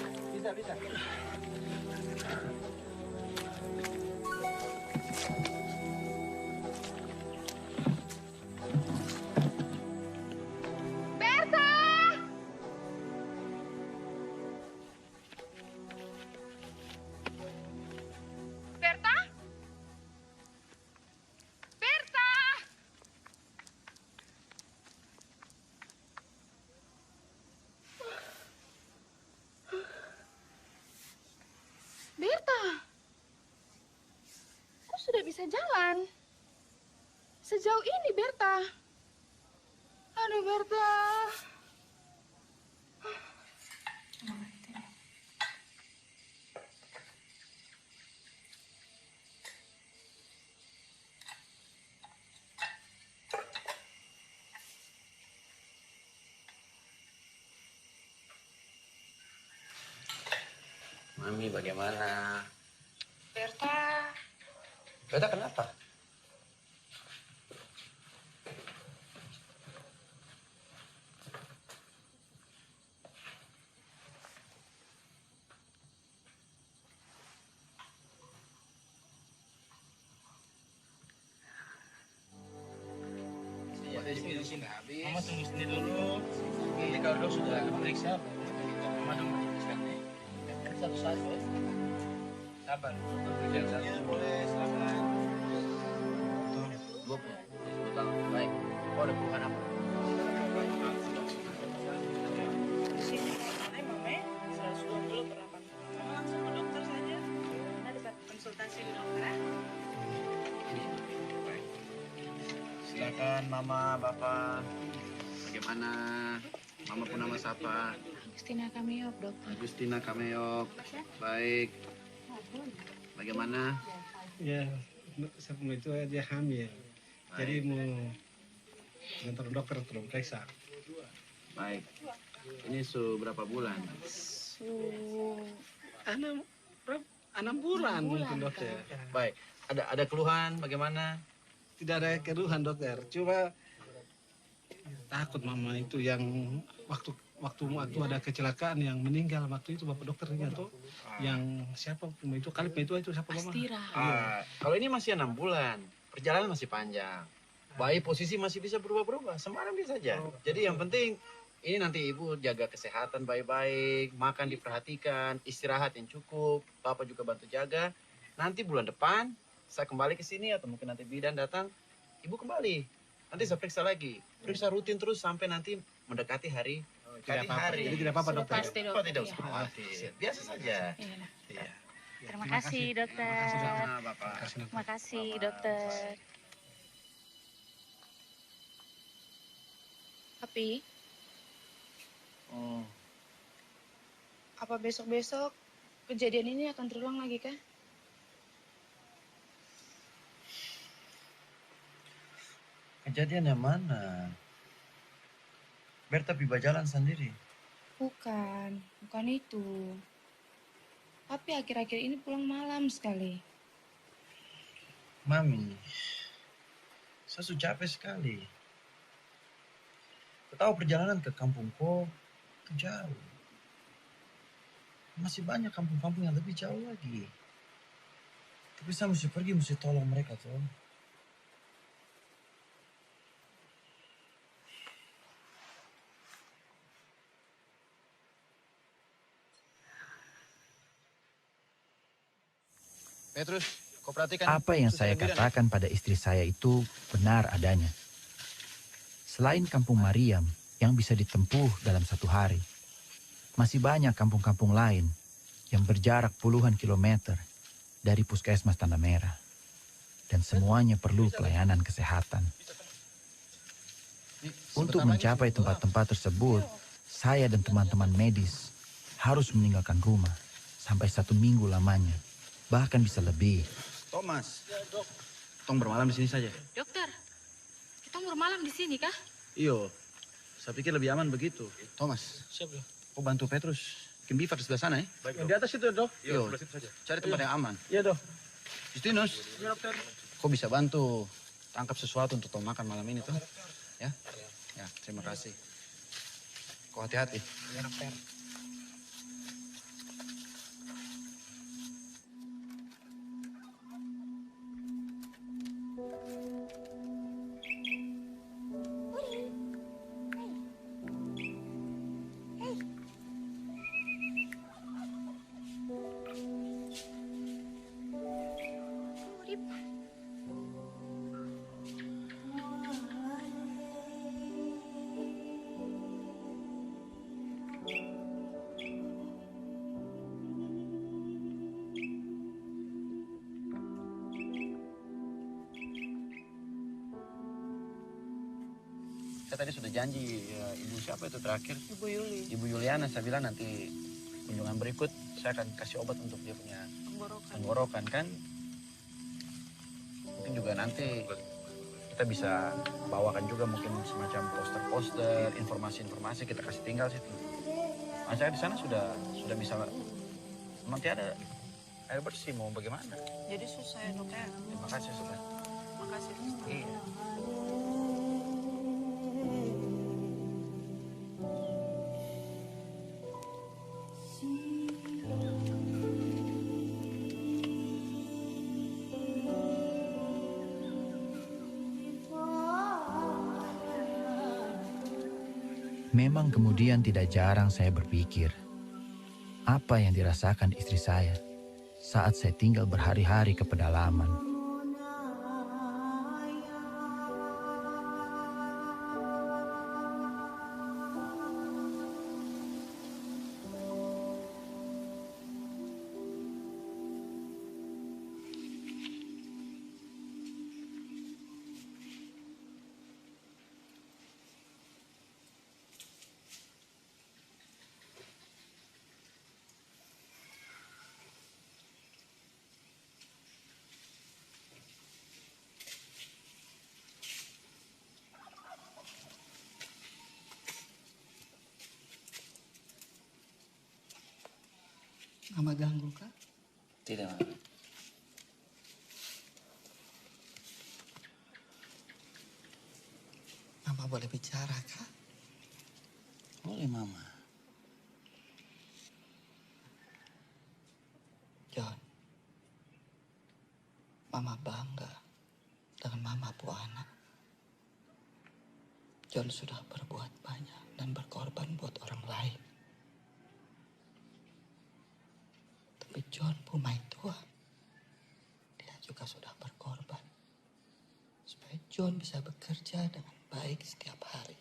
Bisa. Berta! Berta? Berta! Berta! Kok sudah bisa jalan? Sejauh ini, Berta. Aduh, Berta. Mami bagaimana? Berta. Berta kenapa? Mama tunggu sini dulu. Ini kalau dok sudah periksa, Mama tunggu sekarang. Satu-satu ya. Sabar. Boleh, silakan. Gue pulang. Baik. Kau ada keluhan apa? Sini, Mama ya. Sudah dulu perlakuan. Mama langsung ke dokter saja. Kita dapat konsultasi di dokter ya. Silakan Mama, Bapak. Bagaimana? Mama pun nama siapa? Agustina Kameok, dokter. Agustina Kameok. Baik. Bagaimana? Ya, sebelum itu dia hamil. Jadi mau ngantar dokter untuk periksa. Baik. Ini berapa bulan? 6 bulan mungkin dokter. Baik. Ada keluhan bagaimana? Tidak ada keluhan dokter. Cuma takut mama itu yang waktu ada kecelakaan yang meninggal waktu itu bapak dokternya tuh yang siapa itu Kalip itu siapa mama? Astira. Kalau ini masih 6 bulan, perjalanan masih panjang. Baik, posisi masih bisa berubah-berubah, semalam bisa saja. Jadi yang penting ini nanti ibu jaga kesehatan baik-baik, makan diperhatikan, istirahat yang cukup, bapak juga bantu jaga. Nanti bulan depan saya kembali ke sini atau mungkin nanti bidan datang, ibu kembali. Nanti saya periksa lagi, periksa rutin terus sampai nanti mendekati hari. Tidak apa-apa. Jadi tidak apa-apa dokter. Pasti Oh, dokter. tidak usah khawatir. Biasa saja. Iya. Terima kasih dokter. Sama-sama, Bapak. Terima kasih dokter. Tapi, apa besok-besok kejadian ini akan terulang lagi kah? Kejadian yang mana? Berta piba jalan sendiri. Bukan itu. Tapi akhir-akhir ini pulang malam sekali. Mami, saya sudah capek sekali. Kau tahu perjalanan ke kampung Ko itu jauh. Masih banyak kampung-kampung yang lebih jauh lagi. Tapi saya mesti pergi, mesti tolong mereka tuh. Petrus, kau perhatikan. Apa yang saya katakan pada istri saya itu benar adanya. Selain kampung Mariam yang bisa ditempuh dalam 1 hari, masih banyak kampung-kampung lain yang berjarak puluhan kilometer dari Puskesmas Tanah Merah. Dan semuanya perlu pelayanan kesehatan. Untuk mencapai tempat-tempat tersebut, saya dan teman-teman medis harus meninggalkan rumah sampai 1 minggu lamanya. Bahkan bisa lebih. Thomas, tong bermalam di sini saja. Dokter, kita mau bermalam di sini kah? Iyo, saya pikir lebih aman begitu. Thomas, Siap, Dok. kau bantu Petrus bikin bivak di sebelah sana ya. Baik, yang di atas itu, Dok. Iyo, cari tempat yang aman. Iya, Dok. Justinus, Iya, dokter. kau bisa bantu tangkap sesuatu untuk tong makan malam ini tuh. Ya? Ya, terima kasih. Kau hati-hati. Iya, dokter. Udip. Saya tadi sudah janji ya, ibu siapa itu terakhir? Ibu Yuli. Ibu Yuliana, saya bilang nanti kunjungan berikut saya akan kasih obat untuk dia punya tenggorokan kan. Mungkin juga nanti kita bisa bawakan juga mungkin semacam poster-poster, informasi-informasi kita kasih tinggal situ. Nah, saya di sana sudah bisa, nanti ada air bersih mau bagaimana? Jadi susah ya dok ya? Terima kasih sudah. Makasih. Iya. Memang kemudian tidak jarang saya berpikir, apa yang dirasakan istri saya saat saya tinggal berhari-hari ke pedalaman. Mama ganggu kah? Tidak, Mama. Mama boleh bicara kah? Boleh, Mama. John, Mama bangga dengan Mama Buana. John sudah berbuat banyak dan berkorban buat orang lain. Tapi John Pumai tua, dia juga sudah berkorban supaya John bisa bekerja dengan baik setiap hari.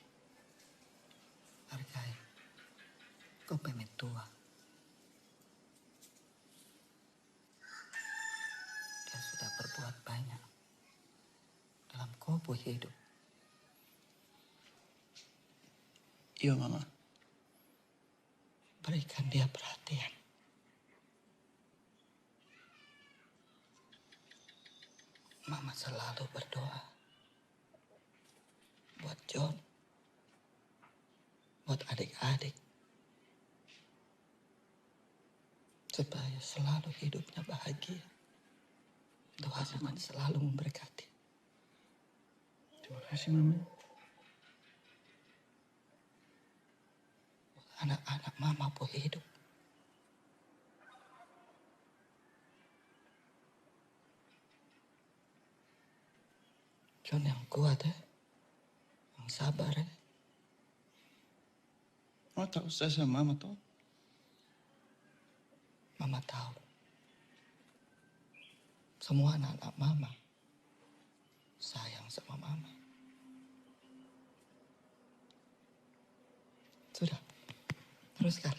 Hargai kau pemit tua. Dia sudah berbuat banyak dalam kobo hidup. Iya, Mama. Berikan dia perhatian. Mama selalu berdoa buat John, buat adik-adik, supaya selalu hidupnya bahagia. Tuhan akan selalu memberkati. Terima kasih, Mama. Anak-anak Mama pun hidup. John yang kuat ya, yang sabar ya. Mama tahu saya sama Mama tahu. Mama tahu. Semua anak-anak Mama sayang sama Mama. Sudah, teruskan.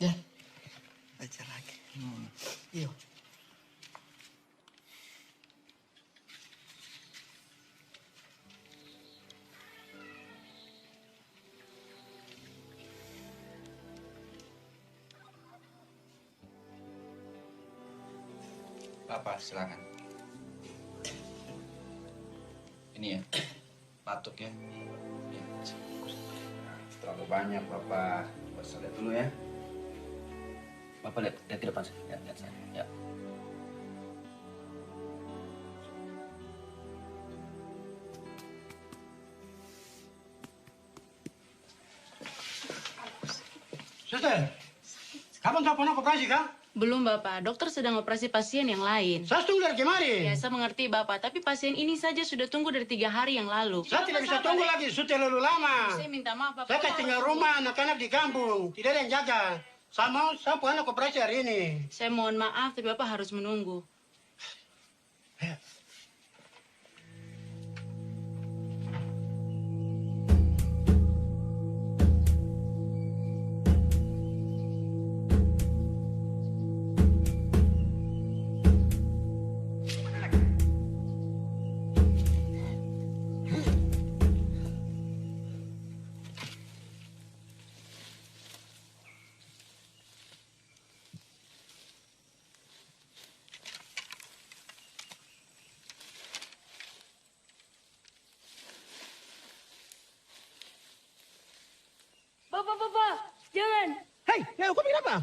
Ya, baca lagi. Yuk. Papa, silakan. Ini ya, batuk ya. Ya. Terlalu banyak, Papa. Saya lihat dulu ya. Bapak lihat ke depan saya. Lihat saya. Ya. Suster, kapan telepon operasi kah? Belum, Bapak. Dokter sedang operasi pasien yang lain. Saya tunggu dari kemarin. Ya, saya mengerti, Bapak. Tapi pasien ini saja sudah tunggu dari 3 hari yang lalu. Saya tidak bisa tunggu lagi, sudah terlalu lama. Saya minta maaf, Bapak. Saya tinggal rumah, anak-anak di kampung. Tidak ada yang jaga. Sama siapa anak operasi hari ini? Saya mohon maaf, tapi Bapak harus menunggu. Bapak, jangan. Hei, Neo, kau bikin apa?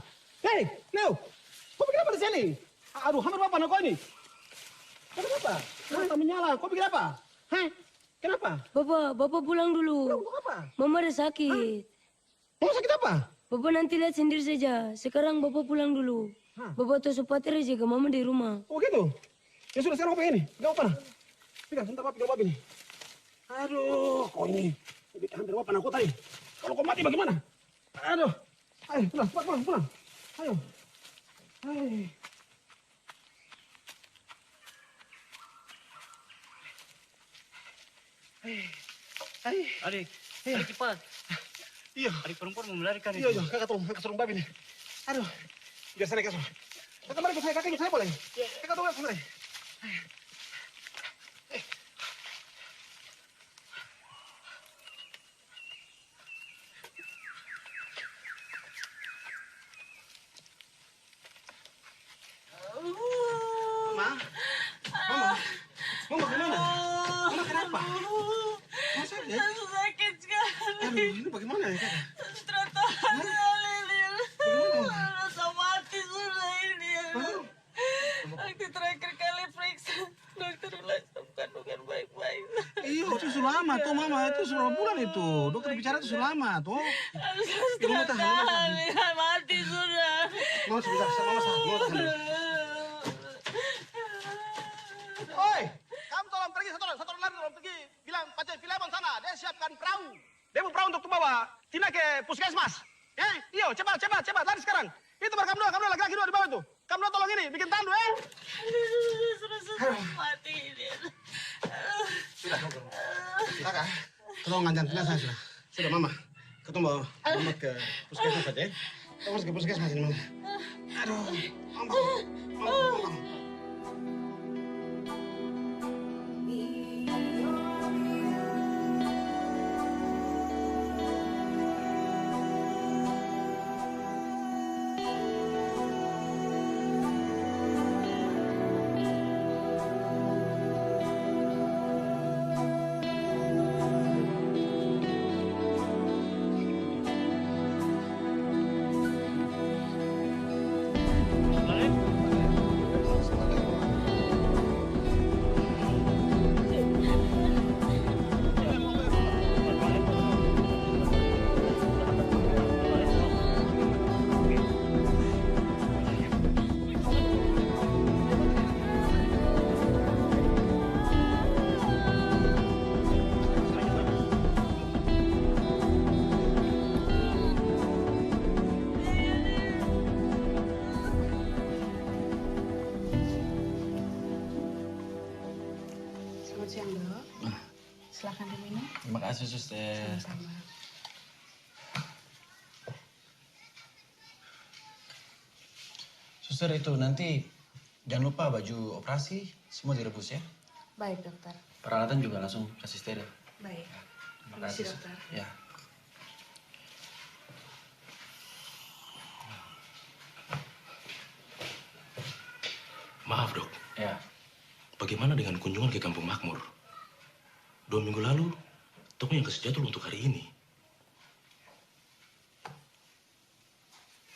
Hei, Neo, kau bikin apa di sini? Aduh, hampir apa anak kau ini? Kau bikin apa? Mata menyala, kau bikin apa? Hei, kenapa? Bapak pulang dulu. Pulang apa? Mama ada sakit. Mau sakit apa? Bapak nanti lihat sendiri saja. Sekarang Bapak pulang dulu. Bapak tuh sepatir aja ke Mama di rumah. Oh gitu? Ya sudah, sekarang apa ini? Gak apa nah. Pegang, sebentar Pak, pegang Pak ini. Aduh, kau ini. Hampir apa anak kau tadi? Kalau kau mati bagaimana? Aduh. Ayo, pulang. Ayo. Hai. Adik, cepat. Iya. Adik perempuan mau melarikan itu. Iya, kakak tolong babi nih. Aduh. Biar sana kasih. Kakak mari ikut saya boleh? Kakak tolong saya. Mama gimana? Mama kenapa? Mama sakit? Sakit sekali. Aduh, ini bagaimana ya kakak? Ternyata Lil. Rasa mati sudah ini. Waktu terakhir kali periksa, dokter bilang kandungan baik-baik. Iya, itu sudah lama tuh Mama. Itu sudah bulan itu. Dokter bicara itu sudah lama tuh. Mati sudah. Mama sebentar, Mama tahan. Oi, kamu tolong pergi satu orang lari tolong pergi. Bilang Pace Filemon sana, dia siapkan perahu. Dia mau perahu untuk bawa Tina ke puskesmas. Ya, iyo, cepat, lari sekarang. Itu baru kamu dua laki-laki dua di bawah itu. Kamu dua tolong ini, bikin tandu ya. Sudah mati ini. Sudah, kakak, tolong ngajar Tina saya sudah. Sudah Mama, ketemu Mama ke puskesmas aja ya. Kamu harus ke puskesmas ini Mama. Aduh, Mama. Selamat siang, Dok. Silakan diminum. Terima kasih, Suster. Sama-sama. Suster, itu nanti jangan lupa baju operasi semua direbus ya. Baik, Dokter. Peralatan juga langsung kasih steril. Baik. Terima Terima kasih, kasih, Dokter. Ya. Maaf, Dok. Ya. Bagaimana dengan kunjungan ke Kampung Makmur? 2 minggu lalu, toko yang kasih jadwal untuk hari ini.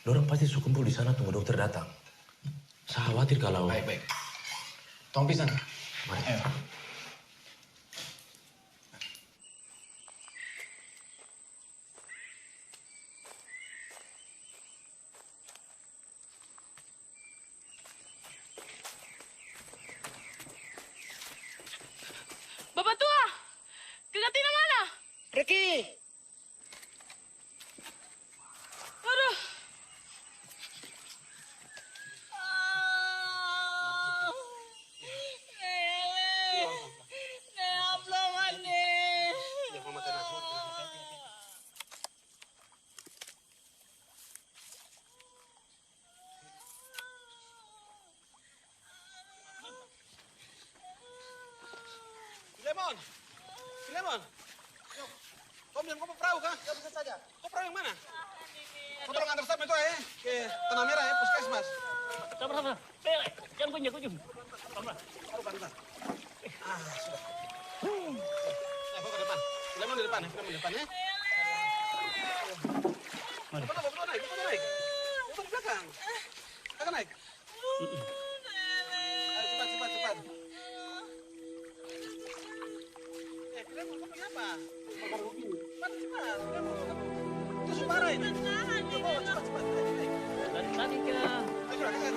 Dorang pasti suka kumpul di sana tunggu dokter datang. Saya khawatir kalau... Baik. Tolong pisan. Mari. Ayo. Bapak tua, Kakak Tina mana? Riki, Aduh, Filemon. Filemon. Kau bilang kau perahu kah? Ya bisa saja. Kau perahu yang mana? Kau tolong antar saya itu ya ke Tanah Merah ya, puskesmas. Sama-sama. Jangan kunjung. Sama. Sudah. Kau ke depan. Filemon di depan ya, Filemon di depan ya. Mari. Bapak naik. Bapak di belakang. Kakak naik. Ayo, cepat. Filemon, kau pengen apa? Cepat. Itu suara ini. Cepat. Naik. Dari tadi kira. Ayo, kakak.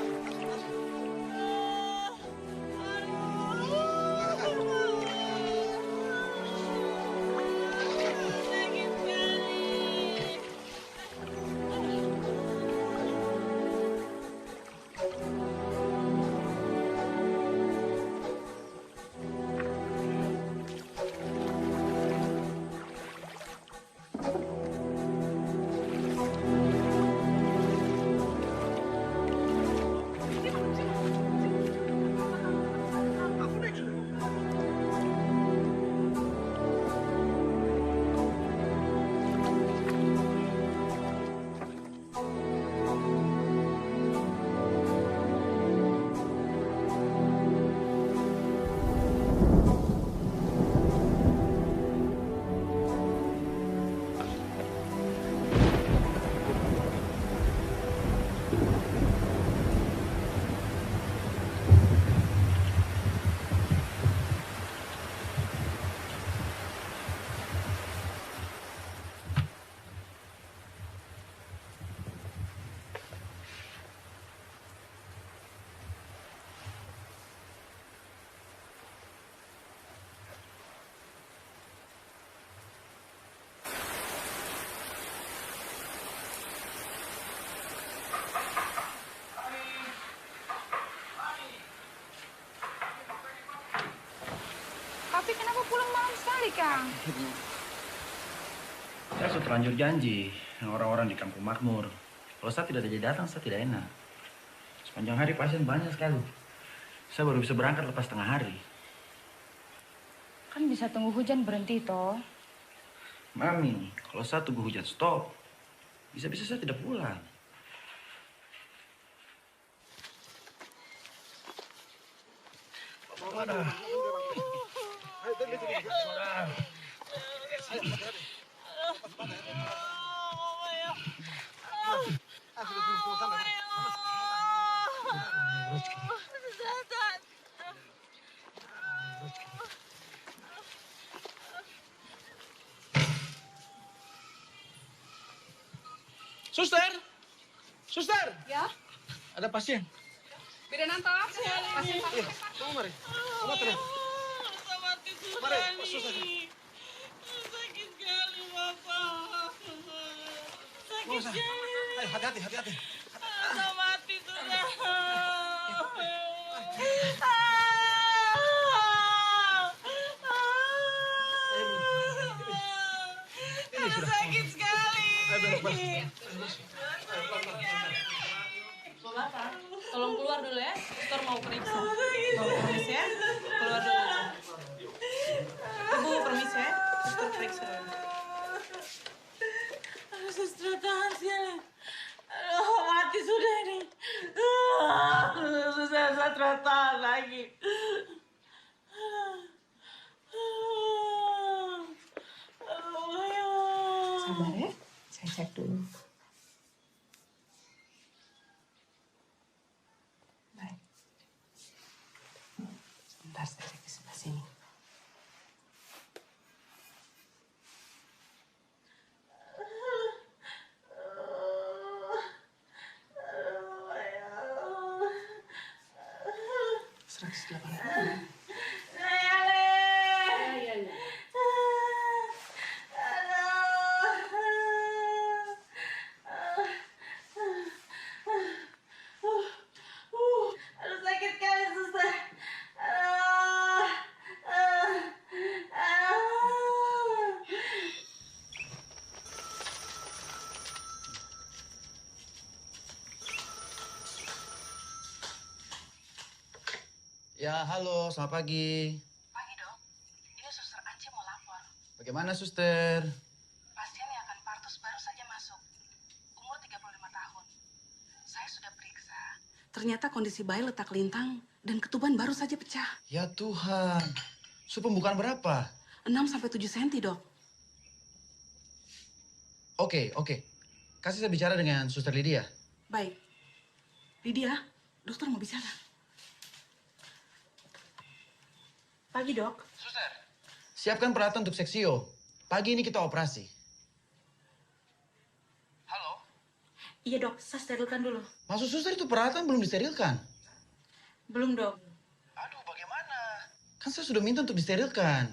Tapi kenapa pulang malam sekali, Kang? Saya sudah terlanjur janji dengan orang-orang di Kampung Makmur. Kalau saya tidak datang, saya tidak enak. Sepanjang hari pasien banyak sekali. Saya baru bisa berangkat lepas tengah hari. Kan bisa tunggu hujan berhenti, toh. Mami, kalau saya tunggu hujan stop, bisa-bisa saya tidak pulang. Suster. Ya? Ada pasien. Bidan Anto. Pasien. Iya, tunggu mari. Obat terus. Mari, suster. Sakit sekali, Bapak. Sakit sekali. Ayo, hati-hati. Udah mati sudah. Ini sudah. Sakit sekali. Bapak, tolong keluar dulu ya. Dokter mau periksa. Tolong permisi ya. Keluar dulu. Ibu permisi ya. Dokter periksa dulu. Suster tahan sekali. Mati sudah ini. Susah tahan lagi. Sabar ya. Saya cek dulu. Baik. Sebentar saya cek di sebelah sini. Ya, halo, selamat pagi. Pagi, Dok. Ini Suster Bagaimana, suster? Pasien yang akan partus baru saja masuk. Umur 35 tahun. Saya sudah periksa. Ternyata kondisi bayi letak lintang dan ketuban baru saja pecah. Ya Tuhan. Su pembukaan berapa? 6-7 cm, Dok. Oke. Kasih saya bicara dengan suster Lydia. Baik. Lydia, dokter mau bicara. Pagi, Dok. Suster. Siapkan peralatan untuk seksio. Pagi ini kita operasi. Iya, Dok. Saya sterilkan dulu. Maksud suster itu peralatan belum disterilkan? Belum, Dok. Kan saya sudah minta untuk disterilkan.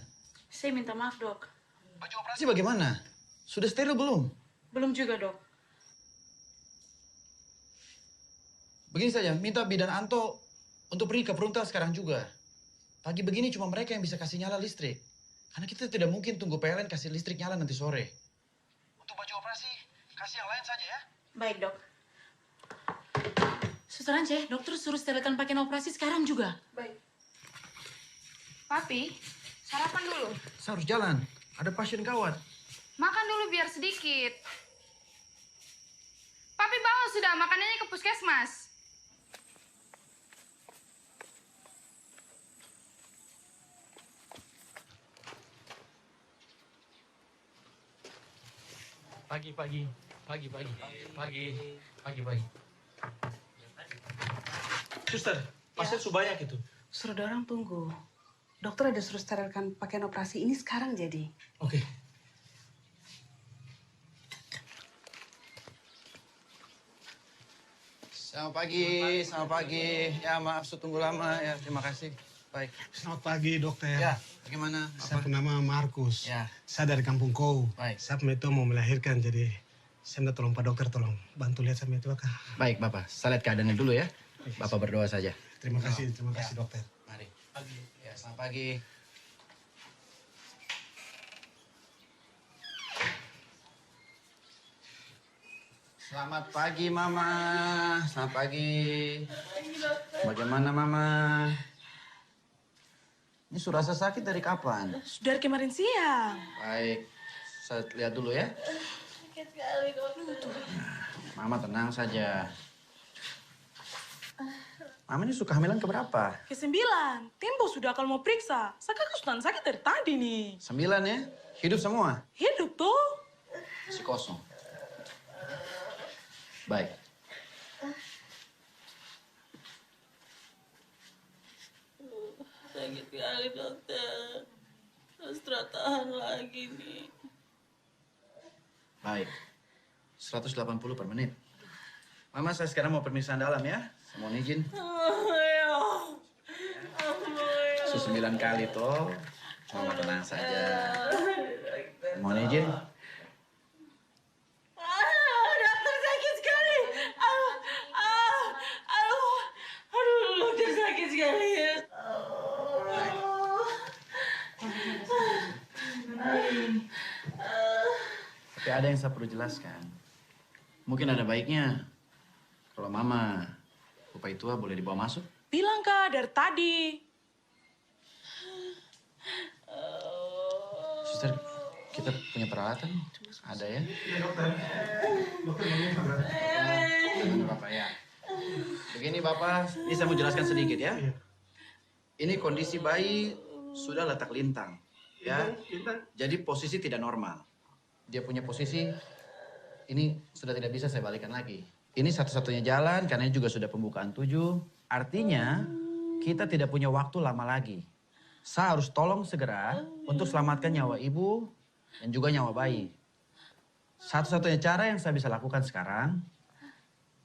Saya minta maaf, Dok. Baju operasi bagaimana? Sudah steril belum? Belum juga, Dok. Begini saja, minta bidan Anto untuk pergi ke frontal sekarang juga. Pagi begini cuma mereka yang bisa kasih nyala listrik. Karena kita tidak mungkin tunggu PLN kasih listrik nyala nanti sore. Untuk baju operasi, kasih yang lain saja ya. Baik, Dok. Suster Ance, dokter suruh sterilkan pakaian operasi sekarang juga. Baik. Papi, sarapan dulu. Saya harus jalan, ada pasien gawat. Makan dulu biar sedikit. Papi bawa sudah makanannya ke puskesmas. Pagi. Suster, pasien banyak itu. Suruh dorang tunggu. Dokter ada suruh sterilkan pakaian operasi ini sekarang jadi. Oke. Selamat pagi. Ya maaf tunggu lama ya, terima kasih. Baik. Selamat pagi, dokter. Ya, bagaimana? Saya bernama Markus. Ya. Saya dari Kampung Kou. Baik. Saya itu mau melahirkan, jadi saya minta tolong Pak Dokter, tolong bantu lihat sama itu, Kak. Baik, Bapak. Saya lihat keadaannya dulu ya. Bapak berdoa saja. Terima kasih, dokter. Mari. Pagi. Ya, selamat pagi. Selamat pagi, Mama. Selamat pagi. Bagaimana, Mama? Ini sudah rasa sakit dari kapan? Dari kemarin siang. Baik, saya lihat dulu ya. Sakit sekali, Dok. Mama tenang saja. Mama ini suka hamilan keberapa? Ke-9. Tempo sudah kalau mau periksa. Saya sudah sakit dari tadi nih. 9 ya? Hidup semua? Hidup tuh. Masih kosong. Baik. Sakit sekali, dokter. Astra tahan lagi nih. Baik. 180 per menit. Mama, saya sekarang mau pemeriksaan dalam ya. Saya mohon izin. Su 9 kali toh. Mama tenang saja. Mohon izin. Dokter sakit sekali. Aduh, dokter sakit sekali. Tapi ada yang saya perlu jelaskan. Mungkin ada baiknya kalau Mama lupa itu boleh dibawa masuk. Bilang, Kak, dari tadi. Suster, kita punya peralatan? Ada ya? Iya, dokter. Gimana Bapak ya? Begini Bapak, ini saya mau jelaskan sedikit ya. Ini kondisi bayi sudah letak lintang. Ya, jadi posisi tidak normal. Dia punya posisi, ini sudah tidak bisa saya balikan lagi. Ini satu-satunya jalan karena ini juga sudah pembukaan 7. Artinya kita tidak punya waktu lama lagi. Saya harus tolong segera untuk selamatkan nyawa ibu dan juga nyawa bayi. Satu-satunya cara yang saya bisa lakukan sekarang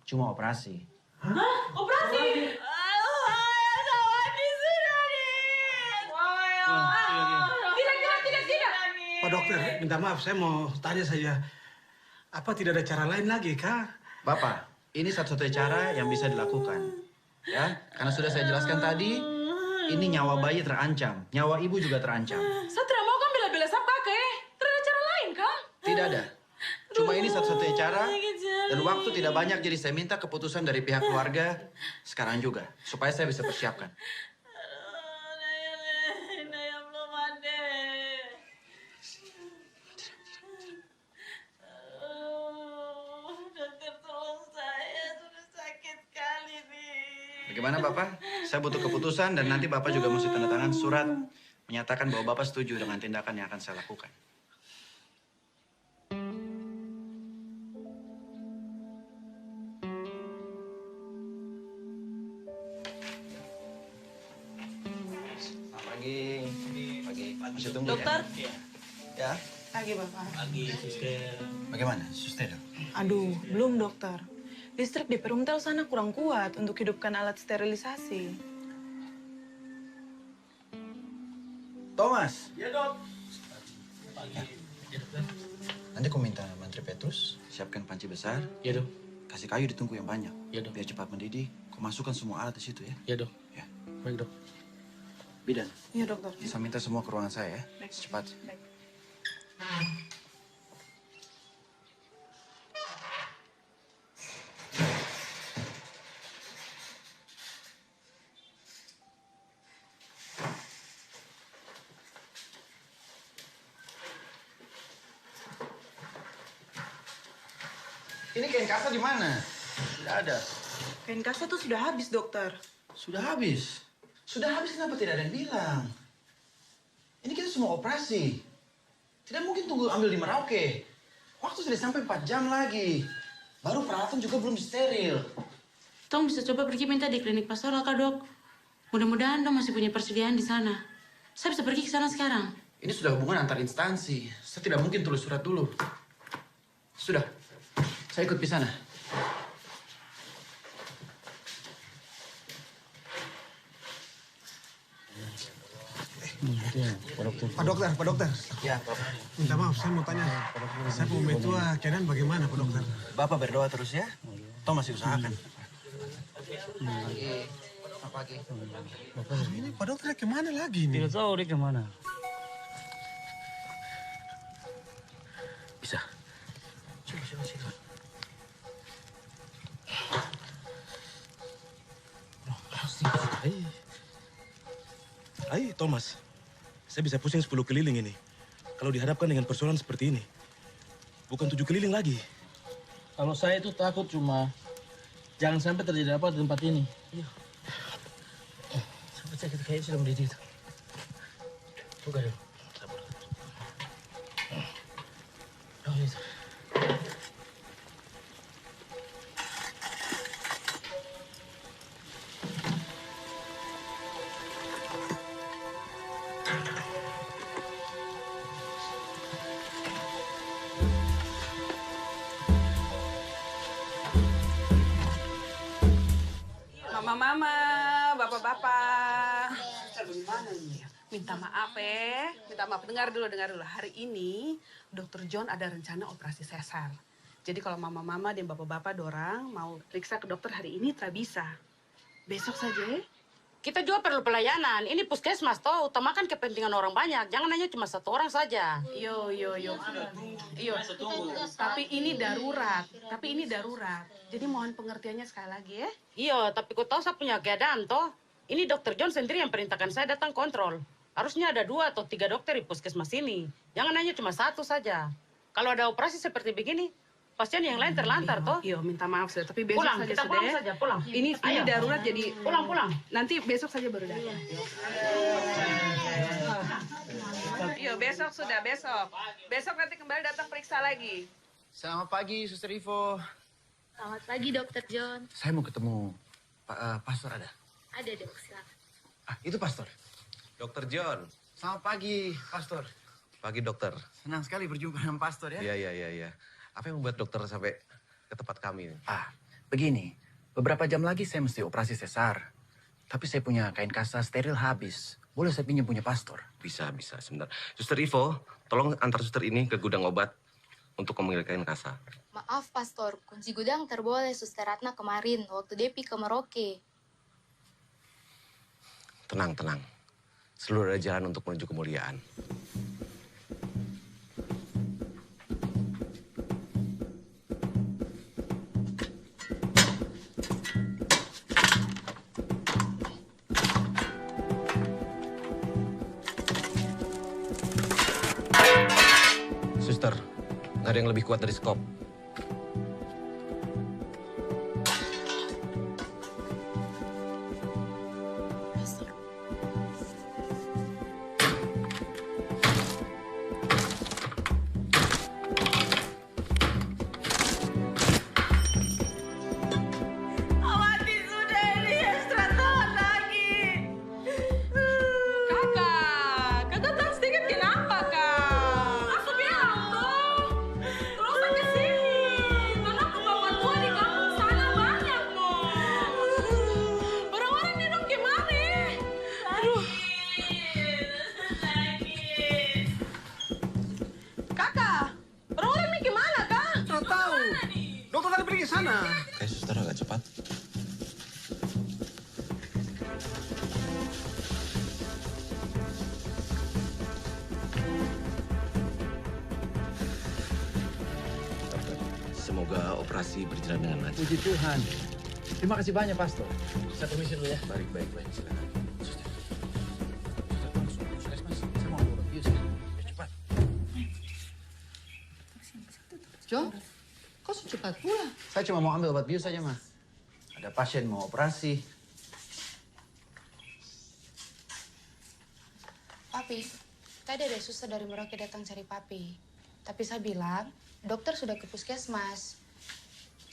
cuma operasi. Hah? Operasi? Pak Dokter, minta maaf, saya mau tanya saja. Apa tidak ada cara lain lagi, Kak? Bapak, ini satu-satunya cara yang bisa dilakukan. Ya, karena sudah saya jelaskan tadi, ini nyawa bayi terancam, nyawa ibu juga terancam. Saya tidak mau kan bela-bela sab kakek. Tidak ada cara lain, Kak? Tidak ada. Cuma ini satu-satunya cara, dan waktu tidak banyak, jadi saya minta keputusan dari pihak keluarga sekarang juga, supaya saya bisa persiapkan. Bagaimana Bapak? Saya butuh keputusan dan nanti Bapak juga mesti tanda tangan surat menyatakan bahwa Bapak setuju dengan tindakan yang akan saya lakukan. Pagi. Masih tunggu Dokter? ya? Ya. Pagi, Bapak. Pagi, suster. Bagaimana, suster? Aduh, belum, dokter. Listrik di perumtel sana kurang kuat untuk hidupkan alat sterilisasi. Thomas. Ya, Dok. Nanti aku minta Mantri Petrus siapkan panci besar. Ya, Dok. Kasih kayu di tungku yang banyak. Ya, Dok. Biar cepat mendidih. Kau masukkan semua alat di situ ya. Ya, Dok. Ya. Baik, Dok. Bidan. Iya, dokter. Bisa minta semua ke ruangan saya ya. Cepat. Ini kain kasa di mana? Tidak ada. Kain kasa tuh sudah habis, dokter. Sudah habis? Sudah habis kenapa tidak ada yang bilang? Ini kita semua operasi. Tidak mungkin tunggu ambil di Merauke. Waktu sudah sampai 4 jam lagi. Baru peralatan juga belum steril. Tong bisa coba pergi minta di klinik pastoral, Kak, Dok. Mudah-mudahan Tong masih punya persediaan di sana. Saya bisa pergi ke sana sekarang. Ini sudah hubungan antar instansi. Saya tidak mungkin tulis surat dulu. Sudah. Saya ikut di sana. Pak dokter. Ya, Bapak. Minta maaf, saya mau tanya. Saya mau metua keadaan bagaimana, Pak dokter? Bapak berdoa terus ya. Toh masih usahakan. Pagi. Ini Pak dokter kemana lagi nih? Tidak tahu dia kemana. Bisa. Coba. Hai, Thomas. Saya bisa pusing 10 keliling ini. Kalau dihadapkan dengan persoalan seperti ini. Bukan 7 keliling lagi. Kalau saya itu takut cuma jangan sampai terjadi apa di tempat ini. Iya. Sampai sakit kayaknya sudah mendidih itu. Buka dulu. Oh, itu. Mama-mama, bapak-bapak. Bagaimana ini? Minta maaf minta maaf. Dengar dulu. Hari ini Dr. John ada rencana operasi sesar. Jadi kalau mama-mama dan bapak-bapak dorang mau periksa ke dokter hari ini tak bisa. Besok saja ya. Kita juga perlu pelayanan. Ini puskesmas toh, utamakan kepentingan orang banyak. Jangan hanya cuma satu orang saja. Yo. Tapi ini darurat. Jadi mohon pengertiannya sekali lagi ya. Iya, tapi kau tahu saya punya keadaan toh. Ini Dr. John sendiri yang perintahkan saya datang kontrol. Harusnya ada 2 atau 3 dokter di puskesmas ini. Jangan hanya cuma 1 saja. Kalau ada operasi seperti begini, pasien yang lain terlantar toh. Iya, minta maaf sudah. Tapi besok pulang, saja kita sudah pulang ya. saja, pulang. Ini darurat jadi pulang. Nanti besok saja baru datang. Iya, besok sudah, besok. Besok nanti kembali datang periksa lagi. Selamat pagi, Suster Ivo. Selamat pagi, Dokter John. Saya mau ketemu Pastor ada. Ada, Dok. Silakan. Itu Pastor. Dokter John. Selamat pagi, Pastor. Pagi, Dokter. Senang sekali berjumpa dengan Pastor ya. Iya. Apa yang membuat dokter sampai ke tempat kami? Begini. Beberapa jam lagi saya mesti operasi sesar. Tapi saya punya kain kasa steril habis. Boleh saya pinjam punya Pastor? Bisa. Sebentar. Suster Ivo, tolong antar suster ini ke gudang obat untuk memanggil kain kasa. Maaf, Pastor. Kunci gudang terboleh Suster Ratna kemarin waktu Depi ke Merauke. Tenang. Seluruh ada jalan untuk menuju kemuliaan. Suster, nggak ada yang lebih kuat dari skop. operasi berjalan dengan lancar. Puji Tuhan. Terima kasih banyak, Pastor. Saya permisi dulu ya. Baik, silakan. John, kok secepat pula? Saya cuma mau ambil obat bius saja, Ma. Ada pasien mau operasi. Papi, tadi ada suster dari Merauke datang cari Papi. Tapi saya bilang, dokter sudah ke puskesmas.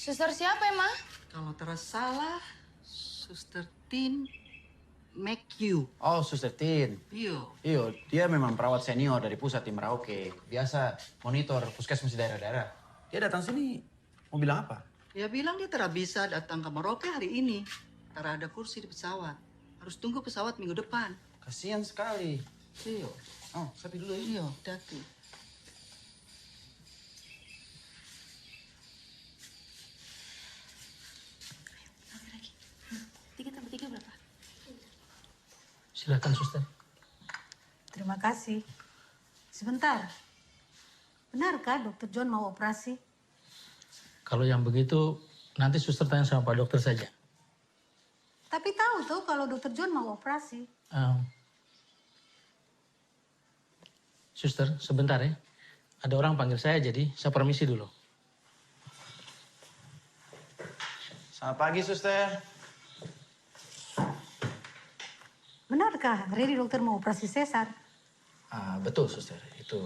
Suster siapa emang? Kalau tersalah, Suster Tin McHugh. Oh, Suster Tin. Iyo. Dia memang perawat senior dari pusat di Merauke. Biasa monitor puskesmas di daerah-daerah. Dia datang sini mau bilang apa? Dia bilang dia tidak bisa datang ke Merauke hari ini. Tidak ada kursi di pesawat. Harus tunggu pesawat minggu depan. Kasihan sekali. Iyo. Oh, saya pergi dulu ya. Iyo, hati. Tiga tambah tiga berapa? Silakan, Suster. Terima kasih. Sebentar. Benarkah Dokter John mau operasi? Kalau yang begitu, nanti Suster tanya sama Pak Dokter saja. Tapi tahu tuh kalau Dokter John mau operasi. Suster, sebentar ya. Ada orang panggil saya, jadi saya permisi dulu. Selamat pagi, Suster. Benarkah hari ini dokter mau operasi sesar? Betul, Suster. Itu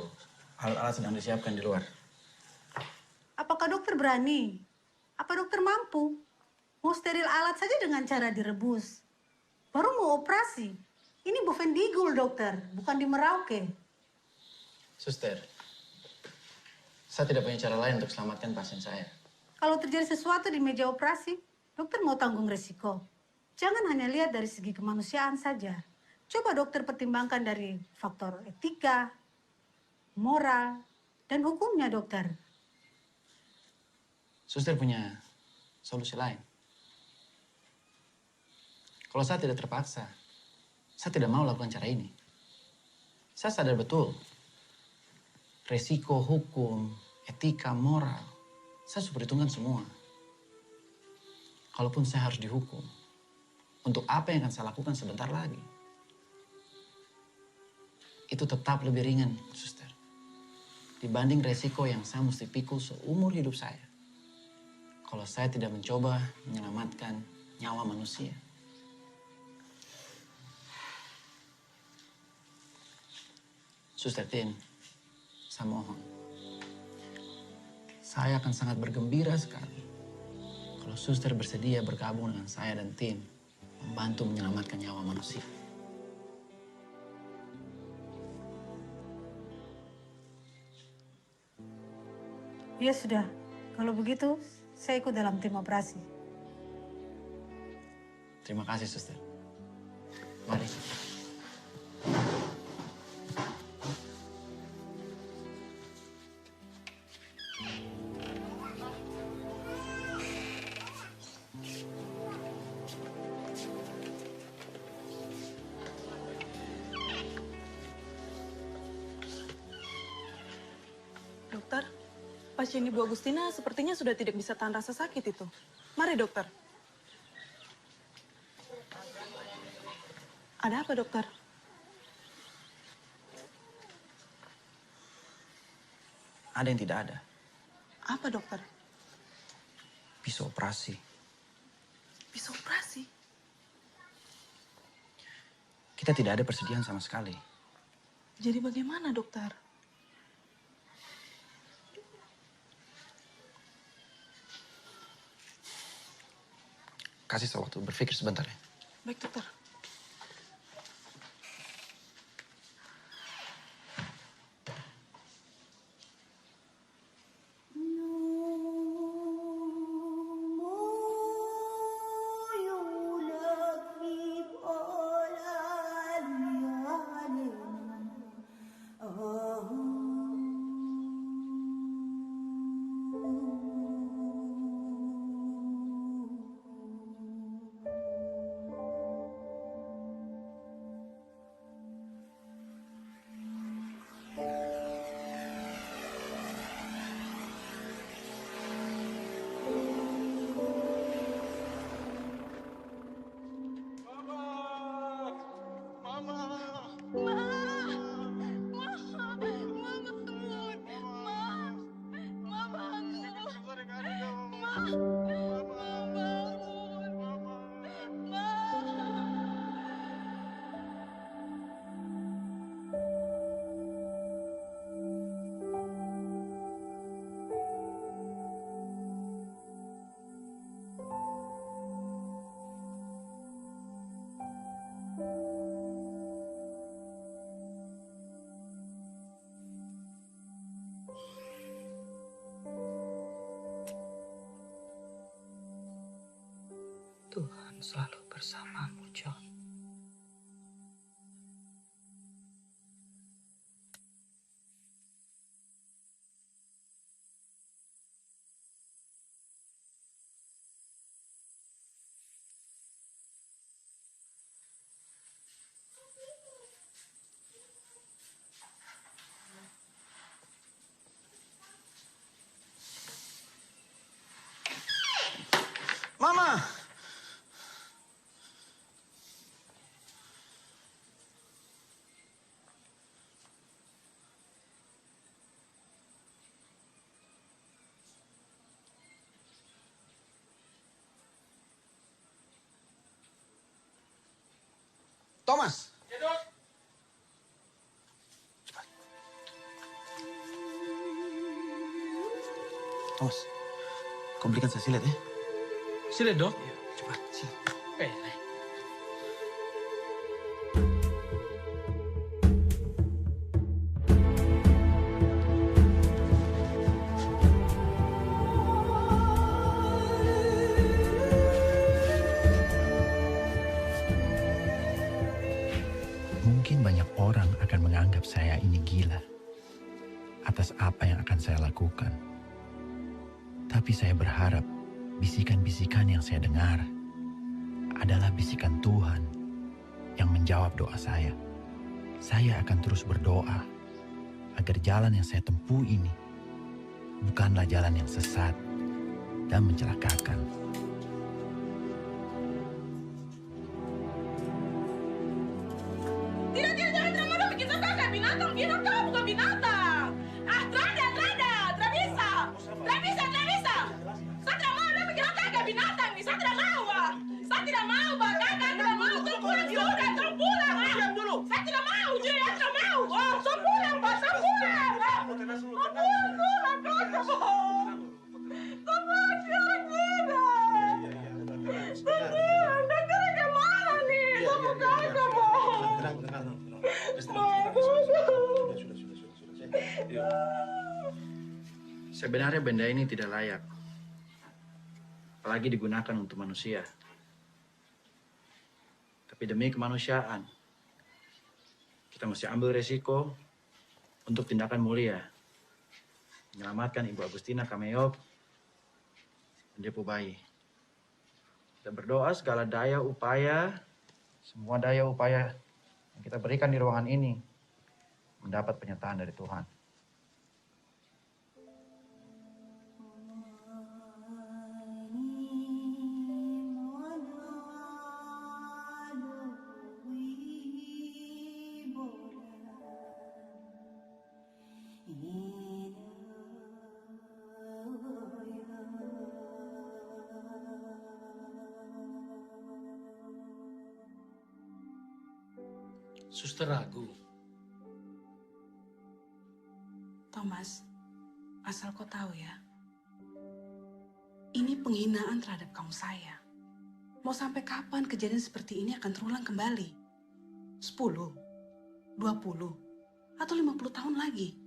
alat-alat sedang disiapkan di luar. Apakah dokter berani? Apa dokter mampu? Mau steril alat saja dengan cara direbus. Baru mau operasi. Ini Bovendigul, dokter. Bukan di Merauke. Suster, saya tidak punya cara lain untuk selamatkan pasien saya. Kalau terjadi sesuatu di meja operasi, dokter mau tanggung resiko. Jangan hanya lihat dari segi kemanusiaan saja. Coba dokter pertimbangkan dari faktor etika, moral, dan hukumnya, dokter. Suster punya solusi lain. Kalau saya tidak terpaksa, saya tidak mau lakukan cara ini. Saya sadar betul, resiko hukum, etika, moral, saya sudah perhitungkan semua. Kalaupun saya harus dihukum, untuk apa yang akan saya lakukan sebentar lagi? Itu tetap lebih ringan, Suster. Dibanding resiko yang saya mesti pikul seumur hidup saya. Kalau saya tidak mencoba menyelamatkan nyawa manusia. Suster Tin, saya mohon. Saya akan sangat bergembira sekali kalau Suster bersedia bergabung dengan saya dan tim membantu menyelamatkan nyawa manusia. Ya sudah, kalau begitu saya ikut dalam tim operasi. Terima kasih, Suster. Mari. Dokter, pasien Ibu Agustina sepertinya sudah tidak bisa tahan rasa sakit itu. Mari, dokter. Ada apa, dokter? Ada yang tidak ada. Apa, dokter? Pisau operasi. Bisa operasi? Kita tidak ada persediaan sama sekali. Jadi bagaimana, dokter? Kasih saya waktu berpikir sebentar ya. Baik, dokter. Tuhan selalu bersamamu, John. Mama! Thomas! Thomas, kau belikan saya silet ya? Silet, Dok? Cepat, silet. Mungkin banyak orang akan menganggap saya ini gila atas apa yang akan saya lakukan. Tapi saya berharap bisikan-bisikan yang saya dengar adalah bisikan Tuhan yang menjawab doa saya. Saya akan terus berdoa agar jalan yang saya tempuh ini bukanlah jalan yang sesat dan mencelakakan. Tidak, jangan drama bikin saya kayak binatang. Binatang bukan binatang. Ah, tidak bisa. Tidak bisa. Saya tidak mau dia bikin saya kayak binatang nih. Saya tidak mau, Pak. Saya tidak mau, Pak. Kakak tidak mau. Tolong pulang sudah, tolong pulang. Diam dulu. Saya tidak mau, saya tidak mau. Oh, tolong pulang, Pak. Tolong pulang. Tolong pulang. Dengar gimana nih? Kamu kagak, Pak. Sebenarnya benda ini tidak layak, apalagi digunakan untuk manusia. Tapi demi kemanusiaan, kita mesti ambil resiko untuk tindakan mulia, menyelamatkan Ibu Agustina Kameyop dan Depo Bayi. Kita berdoa segala daya upaya, semua daya upaya yang kita berikan di ruangan ini mendapat penyertaan dari Tuhan. Suster ragu. Thomas, asal kau tahu ya, ini penghinaan terhadap kaum saya. Mau sampai kapan kejadian seperti ini akan terulang kembali? 10, 20, atau 50 tahun lagi?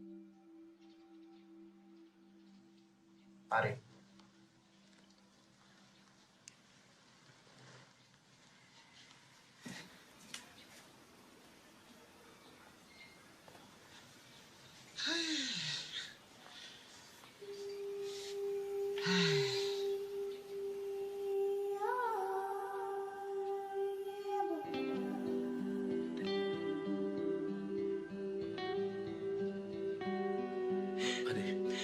Mari.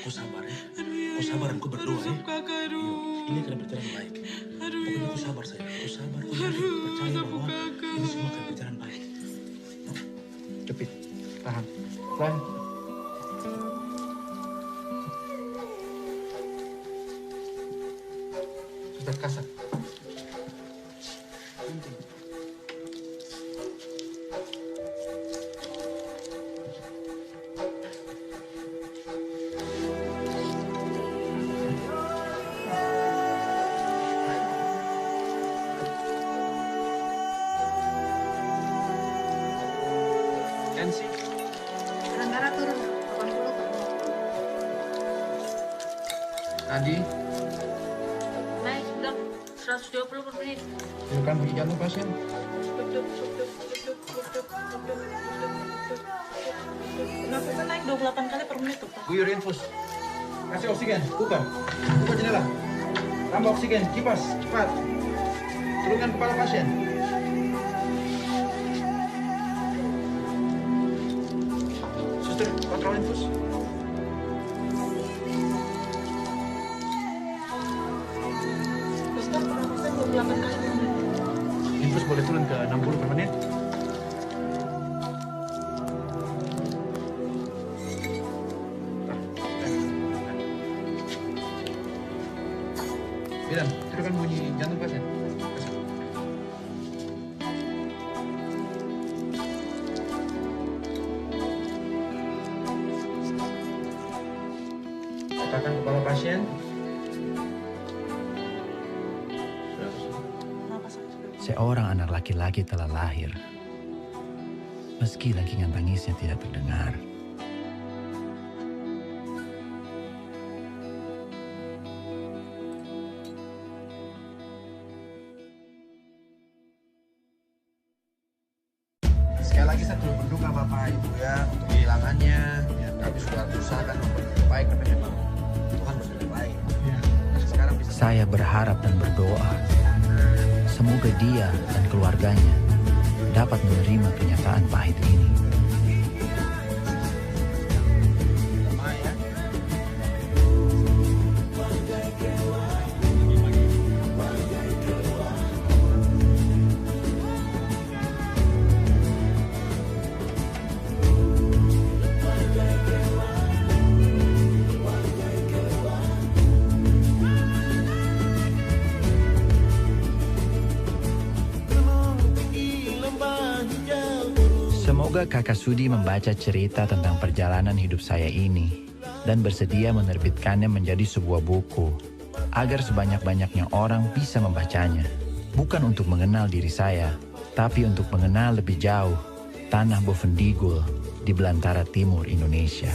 Kau sabar ya. Kau sabar dan kau berdoa ya. Ini akan berjalan baik. Pokoknya kau sabar saja. Kau sabar. Kau percaya bahwa ini semua akan berjalan baik. Cepit, tahan. Pelan. Nancy. Darah turun 80. Adi, Naik, dok. 120 per menit. silakan bagi jantung pasien. Nafasnya naik 28 kali per menit, dokter. Guyur infus. Kasih oksigen, buka. Buka jendela. Tambah oksigen, kipas, cepat. Turunkan kepala pasien. Suster, kontrol infus. Dokter, nafasnya 28 kali per menit. Infus boleh turun ke 60 per menit. Bidan, turunkan bunyi jantung pasien. Letakkan kepala pasien. Seorang anak laki-laki telah lahir. Meski lengkingan tangisnya tidak terdengar. Sekali lagi saya turut berduka Bapak Ibu ya untuk kehilangannya. Ya, kami sudah berusahakan memperbaiki baik tapi memang Tuhan berkehendak baik. Ya. Sekarang bisa. Saya berharap dan berdoa semoga dia dan keluarganya dapat menerima kenyataan pahit ini. Semoga Kakak Sudi membaca cerita tentang perjalanan hidup saya ini dan bersedia menerbitkannya menjadi sebuah buku agar sebanyak-banyaknya orang bisa membacanya. Bukan untuk mengenal diri saya, tapi untuk mengenal lebih jauh tanah Bovendigul di belantara timur Indonesia.